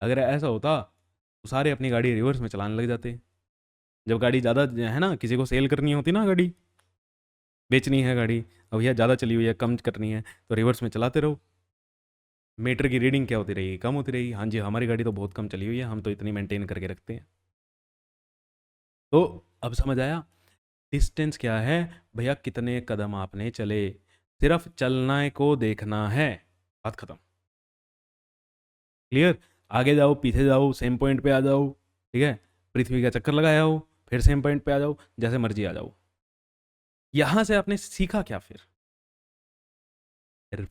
अगर ऐसा होता तो सारे अपनी गाड़ी रिवर्स में चलाने लग जाते। जब गाड़ी ज़्यादा है ना, किसी को सेल करनी होती ना, गाड़ी बेचनी है गाड़ी, अब भैया ज़्यादा चली हुई है, कम करनी है, तो रिवर्स में चलाते रहो, मीटर की रीडिंग क्या होती रहेगी, कम होती रहेगी। हाँ जी, हमारी गाड़ी तो बहुत कम चली हुई है, हम तो इतनी मेंटेन करके रखते हैं। तो अब समझ आया, डिस्टेंस क्या है भैया, कितने कदम आपने चले, सिर्फ चलना को देखना है, बात खत्म। क्लियर? आगे जाओ, पीछे जाओ, सेम पॉइंट पे आ जाओ, ठीक है? पृथ्वी का चक्कर लगाया हो, फिर सेम पॉइंट पे आ जाओ, जैसे मर्जी आ जाओ। यहां से आपने सीखा क्या फिर?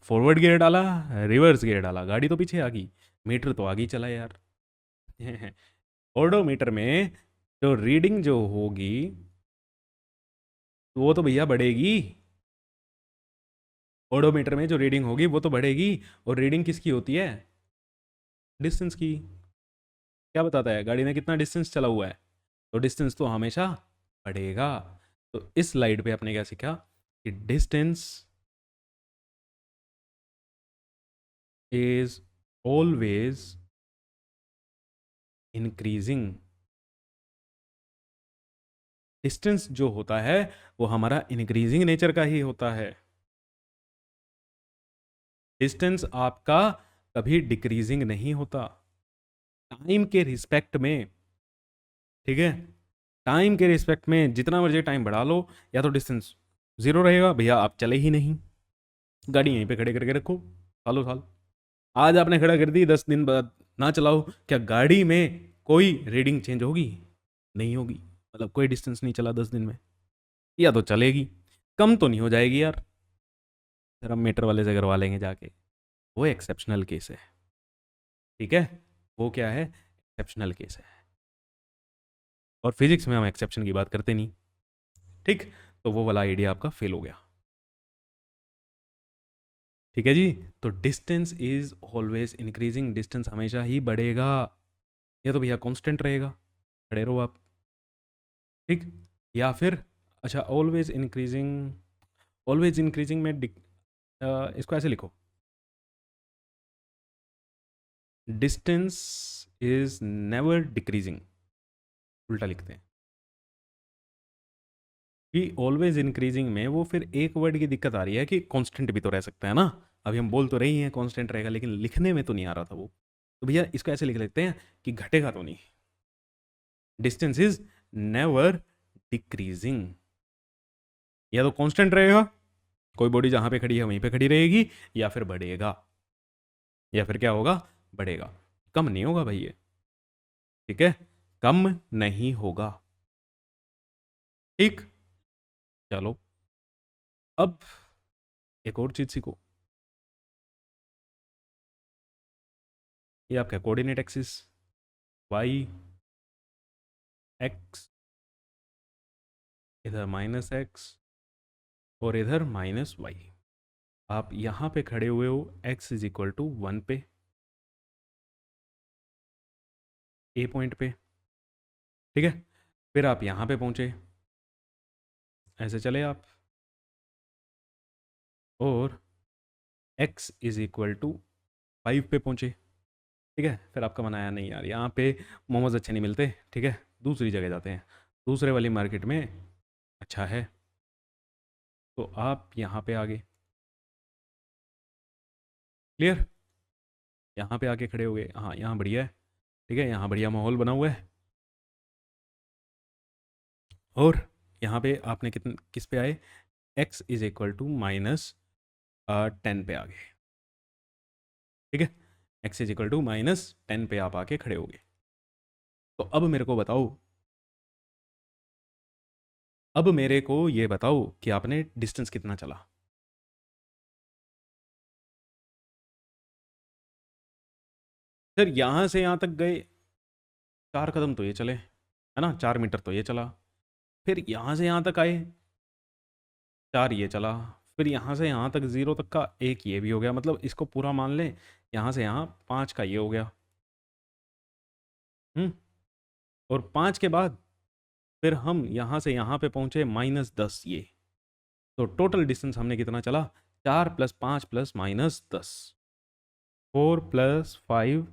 फॉरवर्ड गियर डाला, रिवर्स गियर डाला, गाड़ी तो पीछे आ गई, मीटर तो आगे ही चला यार। ओडोमीटर में जो रीडिंग जो होगी वो तो भैया बढ़ेगी। ओडोमीटर में जो रीडिंग होगी वो तो बढ़ेगी। और रीडिंग किसकी होती है? डिस्टेंस की। क्या बताता है गाड़ी ने कितना डिस्टेंस चला हुआ है? तो डिस्टेंस तो हमेशा बढ़ेगा। तो इस स्लाइड पे आपने क्या सीखा कि distance is always increasing. Distance जो होता है वो हमारा इंक्रीजिंग नेचर का ही होता है। डिस्टेंस आपका कभी डिक्रीजिंग नहीं होता। टाइम के रिस्पेक्ट में, ठीक है, टाइम के रिस्पेक्ट में जितना मर्जी टाइम बढ़ा लो, या तो डिस्टेंस जीरो रहेगा भैया, आप चले ही नहीं, गाड़ी यहीं पे खड़े करके रखो सालों साल। आज आपने खड़ा कर दी, 10 दिन बाद ना चलाओ, क्या गाड़ी में कोई रीडिंग चेंज होगी? नहीं होगी। मतलब कोई डिस्टेंस नहीं चला 10 दिन में, या तो चलेगी, कम तो नहीं हो जाएगी यार। फिर हम मीटर वाले से करवा लेंगे जाके, वो एक्सेप्शनल केस है, ठीक है? वो क्या है? एक्सेप्शनल केस है। और फिजिक्स में हम एक्सेप्शन की बात करते नहीं, ठीक? तो वो वाला आइडिया आपका फेल हो गया, ठीक है जी? तो distance is always increasing, distance हमेशा ही बढ़ेगा, या तो भैया कांस्टेंट रहेगा, खड़े रहो आप, ठीक? या फिर अच्छा, ऑलवेज इंक्रीजिंग में इसको ऐसे लिखो, डिस्टेंस इज नेवर डिक्रीजिंग, उल्टा लिखते हैं कि ऑलवेज इंक्रीजिंग में वो फिर एक वर्ड की दिक्कत आ रही है कि कांस्टेंट भी तो रह सकता है ना। अभी हम बोल तो रही हैं कांस्टेंट रहेगा, लेकिन लिखने में तो नहीं आ रहा था वो। तो भैया इसको ऐसे लिख लेते हैं कि घटेगा तो नहीं, डिस्टेंस इज नेवर डिक्रीजिंग। या तो कांस्टेंट रहेगा, कोई बॉडी जहां पे खड़ी है वहीं पे खड़ी रहेगी, या फिर बढ़ेगा, या फिर क्या होगा? बढ़ेगा। कम नहीं होगा भाई ये, ठीक है? कम नहीं होगा, ठीक? चलो, अब एक और चीज सीखो। ये आपका कोऑर्डिनेट एक्सिस, वाई एक्स, इधर माइनस एक्स, और इधर माइनस वाई। आप यहाँ पे खड़े हुए हो x इज इक्वल टू 1 पे, ए पॉइंट पे, ठीक है? फिर आप यहाँ पे पहुँचे, ऐसे चले आप, और x इज इक्वल टू 5 पे पहुँचे, ठीक है? फिर आपका मन आया नहीं यार यहाँ पे मोमोज अच्छे नहीं मिलते, ठीक है, दूसरी जगह जाते हैं, दूसरे वाली मार्केट में अच्छा है। तो आप यहाँ पे आ गए, क्लियर? यहाँ पे आके खड़े हो गए, हाँ यहाँ बढ़िया है, ठीक है, यहाँ बढ़िया माहौल बना हुआ है। और यहाँ पे आपने किस पे आए? x इज इक्वल टू -10 पे आ गए, ठीक है? x इज इक्वल टू -10 पे आप आके खड़े हो गए। तो अब मेरे को ये बताओ कि आपने डिस्टेंस कितना चला? सर यहाँ से यहाँ तक गए, 4 कदम तो ये चले, है ना, 4 मीटर तो ये चला, फिर यहाँ से यहाँ तक आए, 4 ये चला, फिर यहाँ से यहाँ तक 0 तक का एक ये भी हो गया, मतलब इसको पूरा मान लें, यहाँ से यहाँ 5 का ये हो गया, हम्म। और 5 के बाद फिर हम यहाँ से यहाँ पे पहुँचे -10 ये। तो टोटल डिस्टेंस हमने कितना चला? 4 + 5 + -10, 4 + 5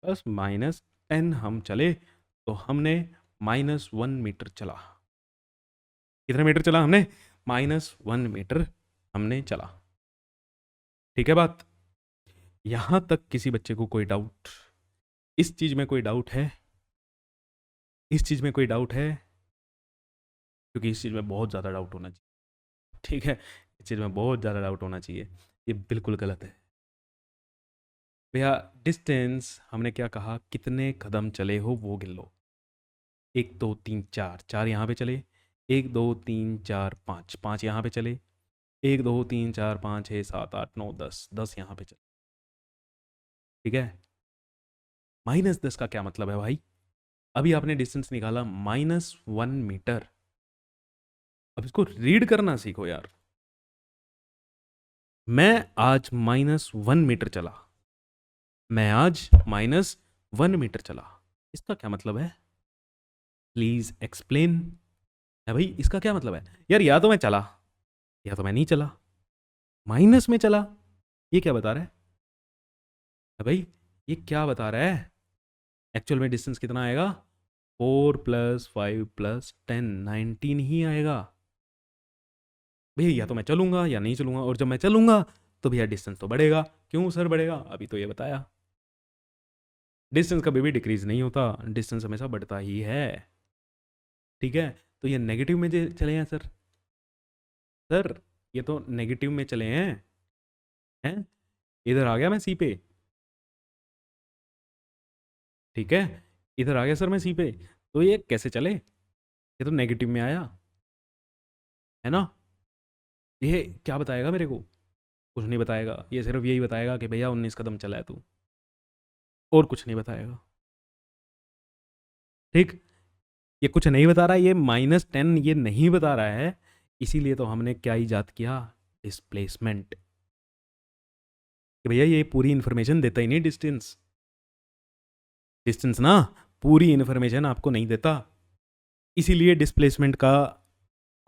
+ -10 हम चले, तो हमने -1 मीटर चला। कितने मीटर चला हमने? -1 मीटर हमने चला, ठीक है बात? यहाँ तक किसी बच्चे को कोई डाउट? इस चीज़ में कोई डाउट है? इस चीज़ में कोई डाउट है? क्योंकि इस चीज़ में बहुत ज़्यादा डाउट होना चाहिए, ठीक है? इस चीज़ में बहुत ज़्यादा डाउट होना चाहिए, ये बिल्कुल गलत है। भैया डिस्टेंस हमने क्या कहा, कितने कदम चले हो वो गिन लो। 1 2 3 4, 4 यहाँ पे चले, 1 2 3 4 5, 5 यहाँ पे चले, 1 2 3 4 5 6 7 8 9 10, 10 यहाँ पे चले। ठीक है, -10 का क्या मतलब है भाई? अभी आपने डिस्टेंस निकाला -1 मीटर। अब इसको रीड करना सीखो यार। मैं आज -1 मीटर चला, मैं आज -1 मीटर चला, इसका क्या मतलब है? Please explain. है भाई, इसका क्या मतलब है यार? या तो मैं चला या तो मैं नहीं चला, माइनस में चला, ये क्या बता रहा है भाई? ये क्या बता रहा है? एक्चुअल में डिस्टेंस कितना आएगा? 4 + 5 + 10, 19 ही आएगा भैया। या तो मैं चलूंगा या नहीं चलूंगा, और जब मैं चलूंगा तो भैया डिस्टेंस तो बढ़ेगा। क्यों सर बढ़ेगा? अभी तो ये बताया, डिस्टेंस कभी भी डिक्रीज नहीं होता, डिस्टेंस हमेशा बढ़ता ही है। ठीक है, तो ये नेगेटिव में चले हैं सर। सर ये तो नेगेटिव में चले हैं। इधर आ गया मैं सी पे। ठीक है, इधर आ गया सर मैं सी पे, तो ये कैसे चले? ये तो नेगेटिव में आया है ना। ये क्या बताएगा मेरे को? कुछ नहीं बताएगा, ये सिर्फ यही बताएगा कि भैया 19 कदम चला है तू, और कुछ नहीं बताएगा। ठीक, ये कुछ नहीं बता रहा है, ये -10 ये नहीं बता रहा है। इसीलिए तो हमने क्या इजाद किया? डिस्प्लेसमेंट। कि भैया ये पूरी इंफॉर्मेशन देता ही नहीं डिस्टेंस। डिस्टेंस ना पूरी इंफॉर्मेशन आपको नहीं देता, इसीलिए डिस्प्लेसमेंट का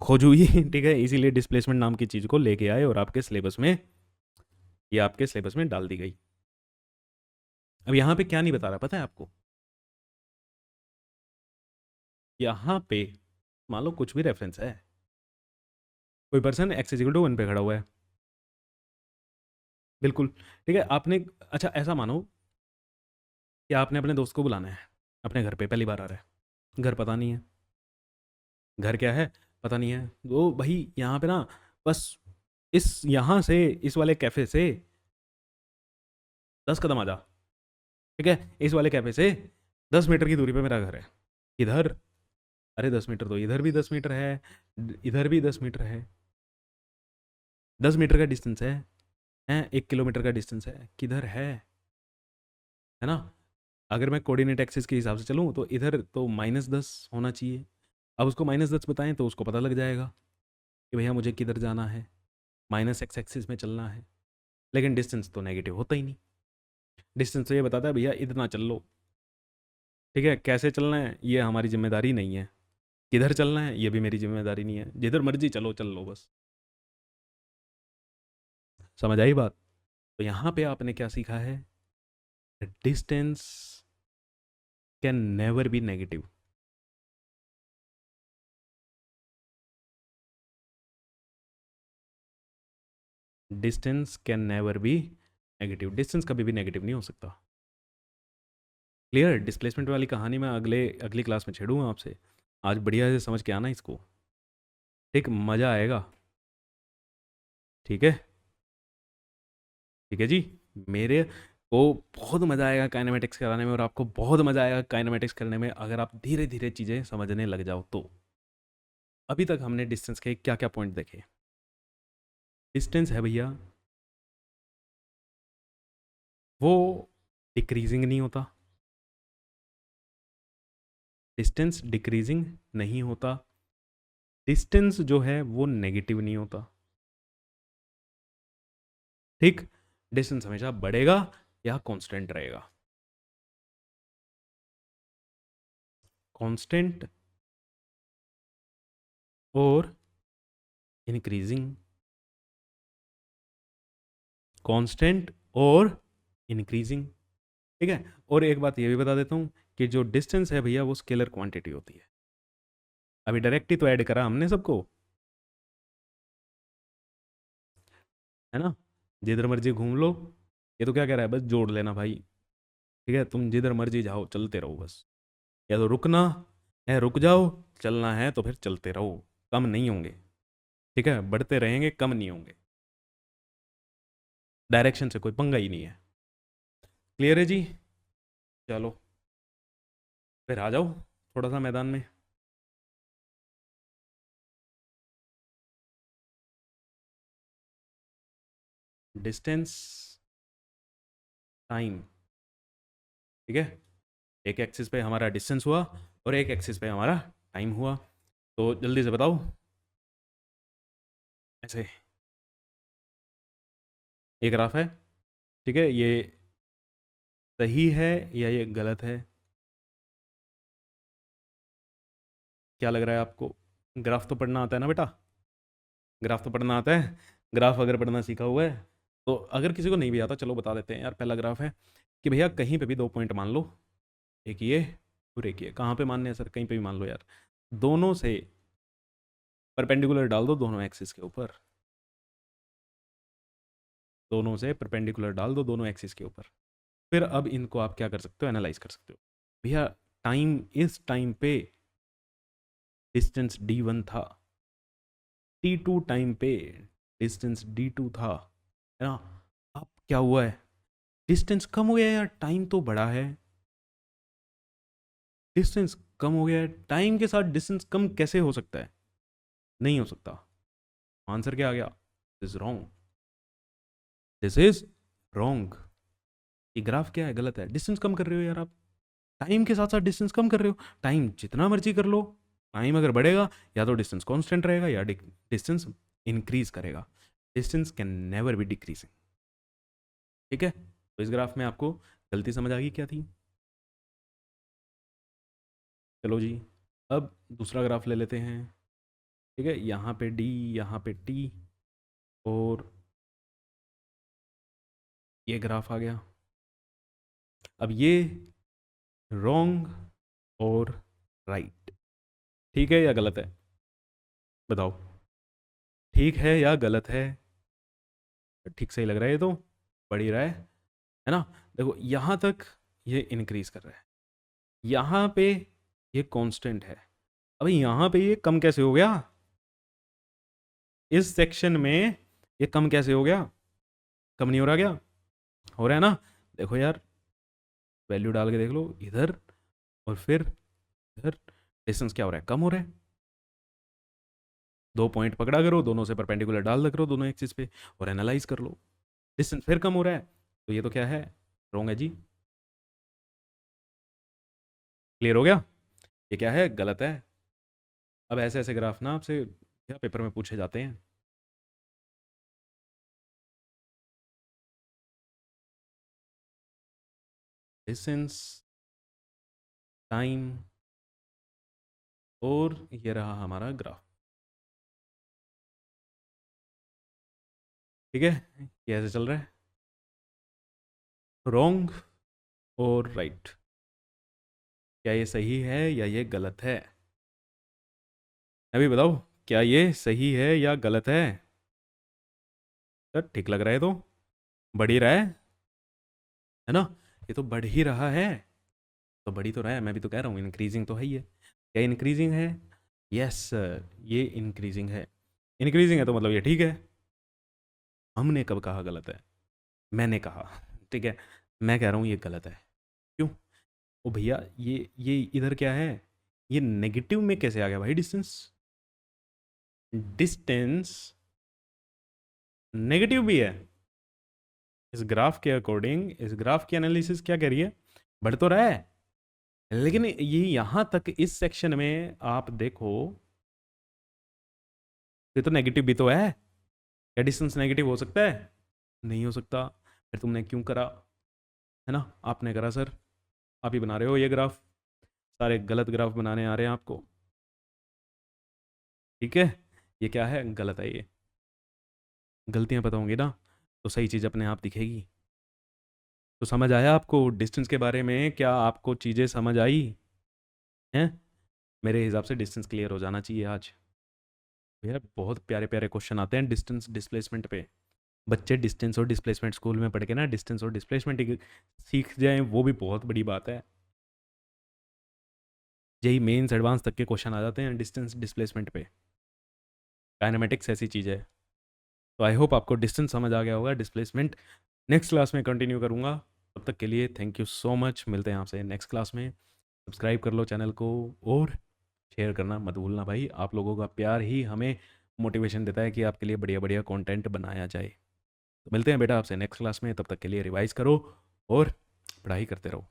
खोज हुई। ठीक है, इसीलिए डिस्प्लेसमेंट नाम की चीज़ को लेके आए और आपके सिलेबस में, ये आपके सिलेबस में डाल दी गई। अब यहाँ पे क्या नहीं बता रहा पता है आपको? यहाँ पे मान लो कुछ भी रेफरेंस है, कोई पर्सन x = 1 पे खड़ा हुआ है, बिल्कुल। ठीक है, आपने, अच्छा ऐसा मानो कि आपने अपने दोस्त को बुलाना है अपने घर पे, पहली बार आ रहा है, घर पता नहीं है, घर क्या है पता नहीं है, तो भाई यहाँ पे ना बस इस यहाँ से इस वाले कैफ़े से 10 कदम आ जा। ठीक है, इस वाले कैफ़े से 10 मीटर की दूरी पे मेरा घर है। इधर, अरे 10 मीटर तो इधर भी 10 मीटर है, इधर भी 10 मीटर है, 10 मीटर का डिस्टेंस है 1 किलोमीटर का डिस्टेंस है, किधर है ना? अगर मैं कोऑर्डिनेट एक्सिस के हिसाब से चलूँ तो इधर तो -10 होना चाहिए। अब उसको -10 बताएं तो उसको पता लग जाएगा कि भैया मुझे किधर जाना है, -x एक्सिस में चलना है। लेकिन डिस्टेंस तो नेगेटिव होता ही नहीं, डिस्टेंस तो ये बताता है भैया इतना चल लो। ठीक है, कैसे चलना है ये हमारी जिम्मेदारी नहीं है, किधर चलना है ये भी मेरी जिम्मेदारी नहीं है, जिधर मर्जी चलो चल लो बस। समझ आई बात? तो यहाँ पे आपने क्या सीखा है? Distance can never be negative. Distance can never be negative, distance कभी भी नेगेटिव नहीं हो सकता। क्लियर? डिस्प्लेसमेंट वाली कहानी मैं अगली क्लास में छेड़ूंगा आपसे, आज बढ़िया से समझ के आना इसको। ठीक, मज़ा आएगा। ठीक है, ठीक है जी। मेरे को बहुत मज़ा आएगा काइनेमेटिक्स कराने में, और आपको बहुत मज़ा आएगा काइनेमेटिक्स करने में अगर आप धीरे धीरे चीज़ें समझने लग जाओ तो। अभी तक हमने डिस्टेंस के क्या क्या पॉइंट देखे? डिस्टेंस है भैया, वो डिक्रीजिंग नहीं होता, डिस्टेंस डिक्रीजिंग नहीं होता, डिस्टेंस जो है वो नेगेटिव नहीं होता। ठीक, डिस्टेंस हमेशा बढ़ेगा या कांस्टेंट रहेगा। कांस्टेंट और इंक्रीजिंग, कांस्टेंट और इंक्रीजिंग। ठीक है, और एक बात ये भी बता देता हूँ कि जो डिस्टेंस है भैया वो स्केलर क्वांटिटी होती है। अभी डायरेक्ट ही तो ऐड करा हमने सबको, है ना? जिधर मर्जी घूम लो, ये तो क्या कह रहा है, बस जोड़ लेना भाई। ठीक है, तुम जिधर मर्जी जाओ चलते रहो बस, या तो रुकना है रुक जाओ, चलना है तो फिर चलते रहो, कम नहीं होंगे। ठीक है, बढ़ते रहेंगे, कम नहीं होंगे, डायरेक्शन से कोई पंगा ही नहीं है। क्लियर है जी? चलो फिर आ जाओ थोड़ा सा मैदान में। डिस्टेंस, टाइम, ठीक है। एक एक्सिस पे हमारा डिस्टेंस हुआ और एक एक्सिस पे हमारा टाइम हुआ। तो जल्दी से बताओ ऐसे। ये ग्राफ है, ठीक है। ये सही है या ये गलत है? क्या लग रहा है आपको? ग्राफ तो पढ़ना आता है ना बेटा? ग्राफ तो पढ़ना आता है। ग्राफ अगर पढ़ना सीखा हुआ है तो, अगर किसी को नहीं भी आता चलो बता देते हैं यार। पहला ग्राफ है कि भैया कहीं पे भी 2 पॉइंट मान लो, एक ये और एक ये। कहाँ पे मानने हैं सर? कहीं पे भी मान लो यार। दोनों से परपेंडिकुलर डाल दो दोनों एक्सिस के ऊपर, दोनों से परपेंडिकुलर डाल दो दोनों एक्सिस के ऊपर। फिर अब इनको आप क्या कर सकते हो? एनालाइज कर सकते हो। भैया टाइम, इस टाइम पे डिस्टेंस d1 था, t2 टाइम पे डिस्टेंस d2 था, है ना। अब क्या हुआ है? डिस्टेंस कम हो गया यार, टाइम तो बड़ा है। डिस्टेंस कम हो गया है, टाइम के साथ डिस्टेंस कम कैसे हो सकता है? नहीं हो सकता। आंसर क्या आ गया? This is wrong, this is wrong. ये ग्राफ क्या है? गलत है। डिस्टेंस कम कर रहे हो यार आप, टाइम के साथ साथ डिस्टेंस कम कर रहे हो। टाइम जितना मर्जी कर लो, टाइम अगर बढ़ेगा या तो डिस्टेंस कांस्टेंट रहेगा या डिस्टेंस इंक्रीज करेगा। Distance can never be decreasing, ठीक है। तो इस ग्राफ में आपको गलती समझ आ गई क्या थी? चलो जी, अब दूसरा ग्राफ ले लेते हैं, ठीक है। यहाँ पे डी, यहाँ पे टी, और ये ग्राफ आ गया। अब ये रॉन्ग और राइट, ठीक है या गलत है? बताओ, ठीक है या गलत है? ठीक सही लग रहा है ये तो, बढ़ ही रहा है ना। देखो यहाँ तक ये इंक्रीज कर रहा है, यहाँ पे ये कांस्टेंट है। अभी यहाँ पे ये कम कैसे हो गया? इस सेक्शन में ये कम कैसे हो गया? कम नहीं हो रहा क्या? हो रहा है ना। देखो यार, वैल्यू डाल के देख लो इधर और फिर इधर, डिस्टेंस क्या हो रहा है? कम हो रहा है। 2 पॉइंट पकड़ा करो, दोनों से परपेंडिकुलर डाल करो दोनों एक्सिस पे, और एनालाइज कर लो। डिस्टेंस फिर कम हो रहा है, तो ये तो क्या है? रॉन्ग है जी। क्लियर हो गया? ये क्या है? गलत है। अब ऐसे ऐसे ग्राफ ना आपसे क्या पेपर में पूछे जाते हैं। डिस्टेंस, टाइम, और ये रहा हमारा ग्राफ, ठीक है। ये ऐसे चल रहा है, रॉन्ग और राइट। क्या ये सही है या ये गलत है? अभी बताओ, क्या ये सही है या गलत है? सर ठीक लग रहा है तो, बढ़ ही रहा है ना। ये तो बढ़ ही रहा है, तो बढ़ी तो रहा है। मैं भी तो कह रहा हूँ इंक्रीजिंग तो है ही है। क्या इंक्रीजिंग है? यस सर, ये इंक्रीजिंग है। इंक्रीजिंग है तो मतलब ये ठीक है। हमने कब कहा गलत है? मैंने कहा, ठीक है। मैं कह रहा हूँ ये गलत है। क्यों? ओ भैया, ये इधर क्या है? ये नेगेटिव में कैसे आ गया भाई डिस्टेंस? डिस्टेंस नेगेटिव भी है। इस ग्राफ के अकॉर्डिंग, इस ग्राफ की एनालिसिस क्या कह रही है? बढ़ तो रहा है, लेकिन ये यहां तक इस सेक्शन में आप देखो, ये तो नेगेटिव भी तो है। क्या डिस्टेंस नेगेटिव हो सकता है? नहीं हो सकता। फिर तुमने क्यों करा? है ना, आपने करा सर। आप ही बना रहे हो ये ग्राफ, सारे गलत ग्राफ बनाने आ रहे हैं आपको, ठीक है। ये क्या है? गलत है ये। गलतियां पता होंगी ना, तो सही चीज़ अपने आप दिखेगी। तो समझ आया आपको डिस्टेंस के बारे में? क्या आपको चीज़ें समझ आई हैं? मेरे हिसाब से डिस्टेंस क्लियर हो जाना चाहिए आज। भैया बहुत प्यारे प्यारे क्वेश्चन आते हैं डिस्टेंस डिस्प्लेसमेंट पे। बच्चे डिस्टेंस और डिस्प्लेसमेंट स्कूल में पढ़ के ना डिस्टेंस और डिस्प्लेसमेंट सीख जाएं, वो भी बहुत बड़ी बात है। यही मेंस एडवांस तक के क्वेश्चन आ जाते हैं डिस्टेंस डिस्प्लेसमेंट पे। काइनेमेटिक्स ऐसी चीज़ है। तो आई होप आपको डिस्टेंस समझ आ गया होगा। डिस्प्लेसमेंट नेक्स्ट क्लास में कंटिन्यू करूँगा। तब तक के लिए थैंक यू सो मच, मिलते हैं आपसे नेक्स्ट क्लास में। सब्सक्राइब कर लो चैनल को और शेयर करना मत भूलना भाई, आप लोगों का प्यार ही हमें मोटिवेशन देता है कि आपके लिए बढ़िया बढ़िया कंटेंट बनाया जाए। तो मिलते हैं बेटा आपसे नेक्स्ट क्लास में, तब तक के लिए रिवाइज करो और पढ़ाई करते रहो।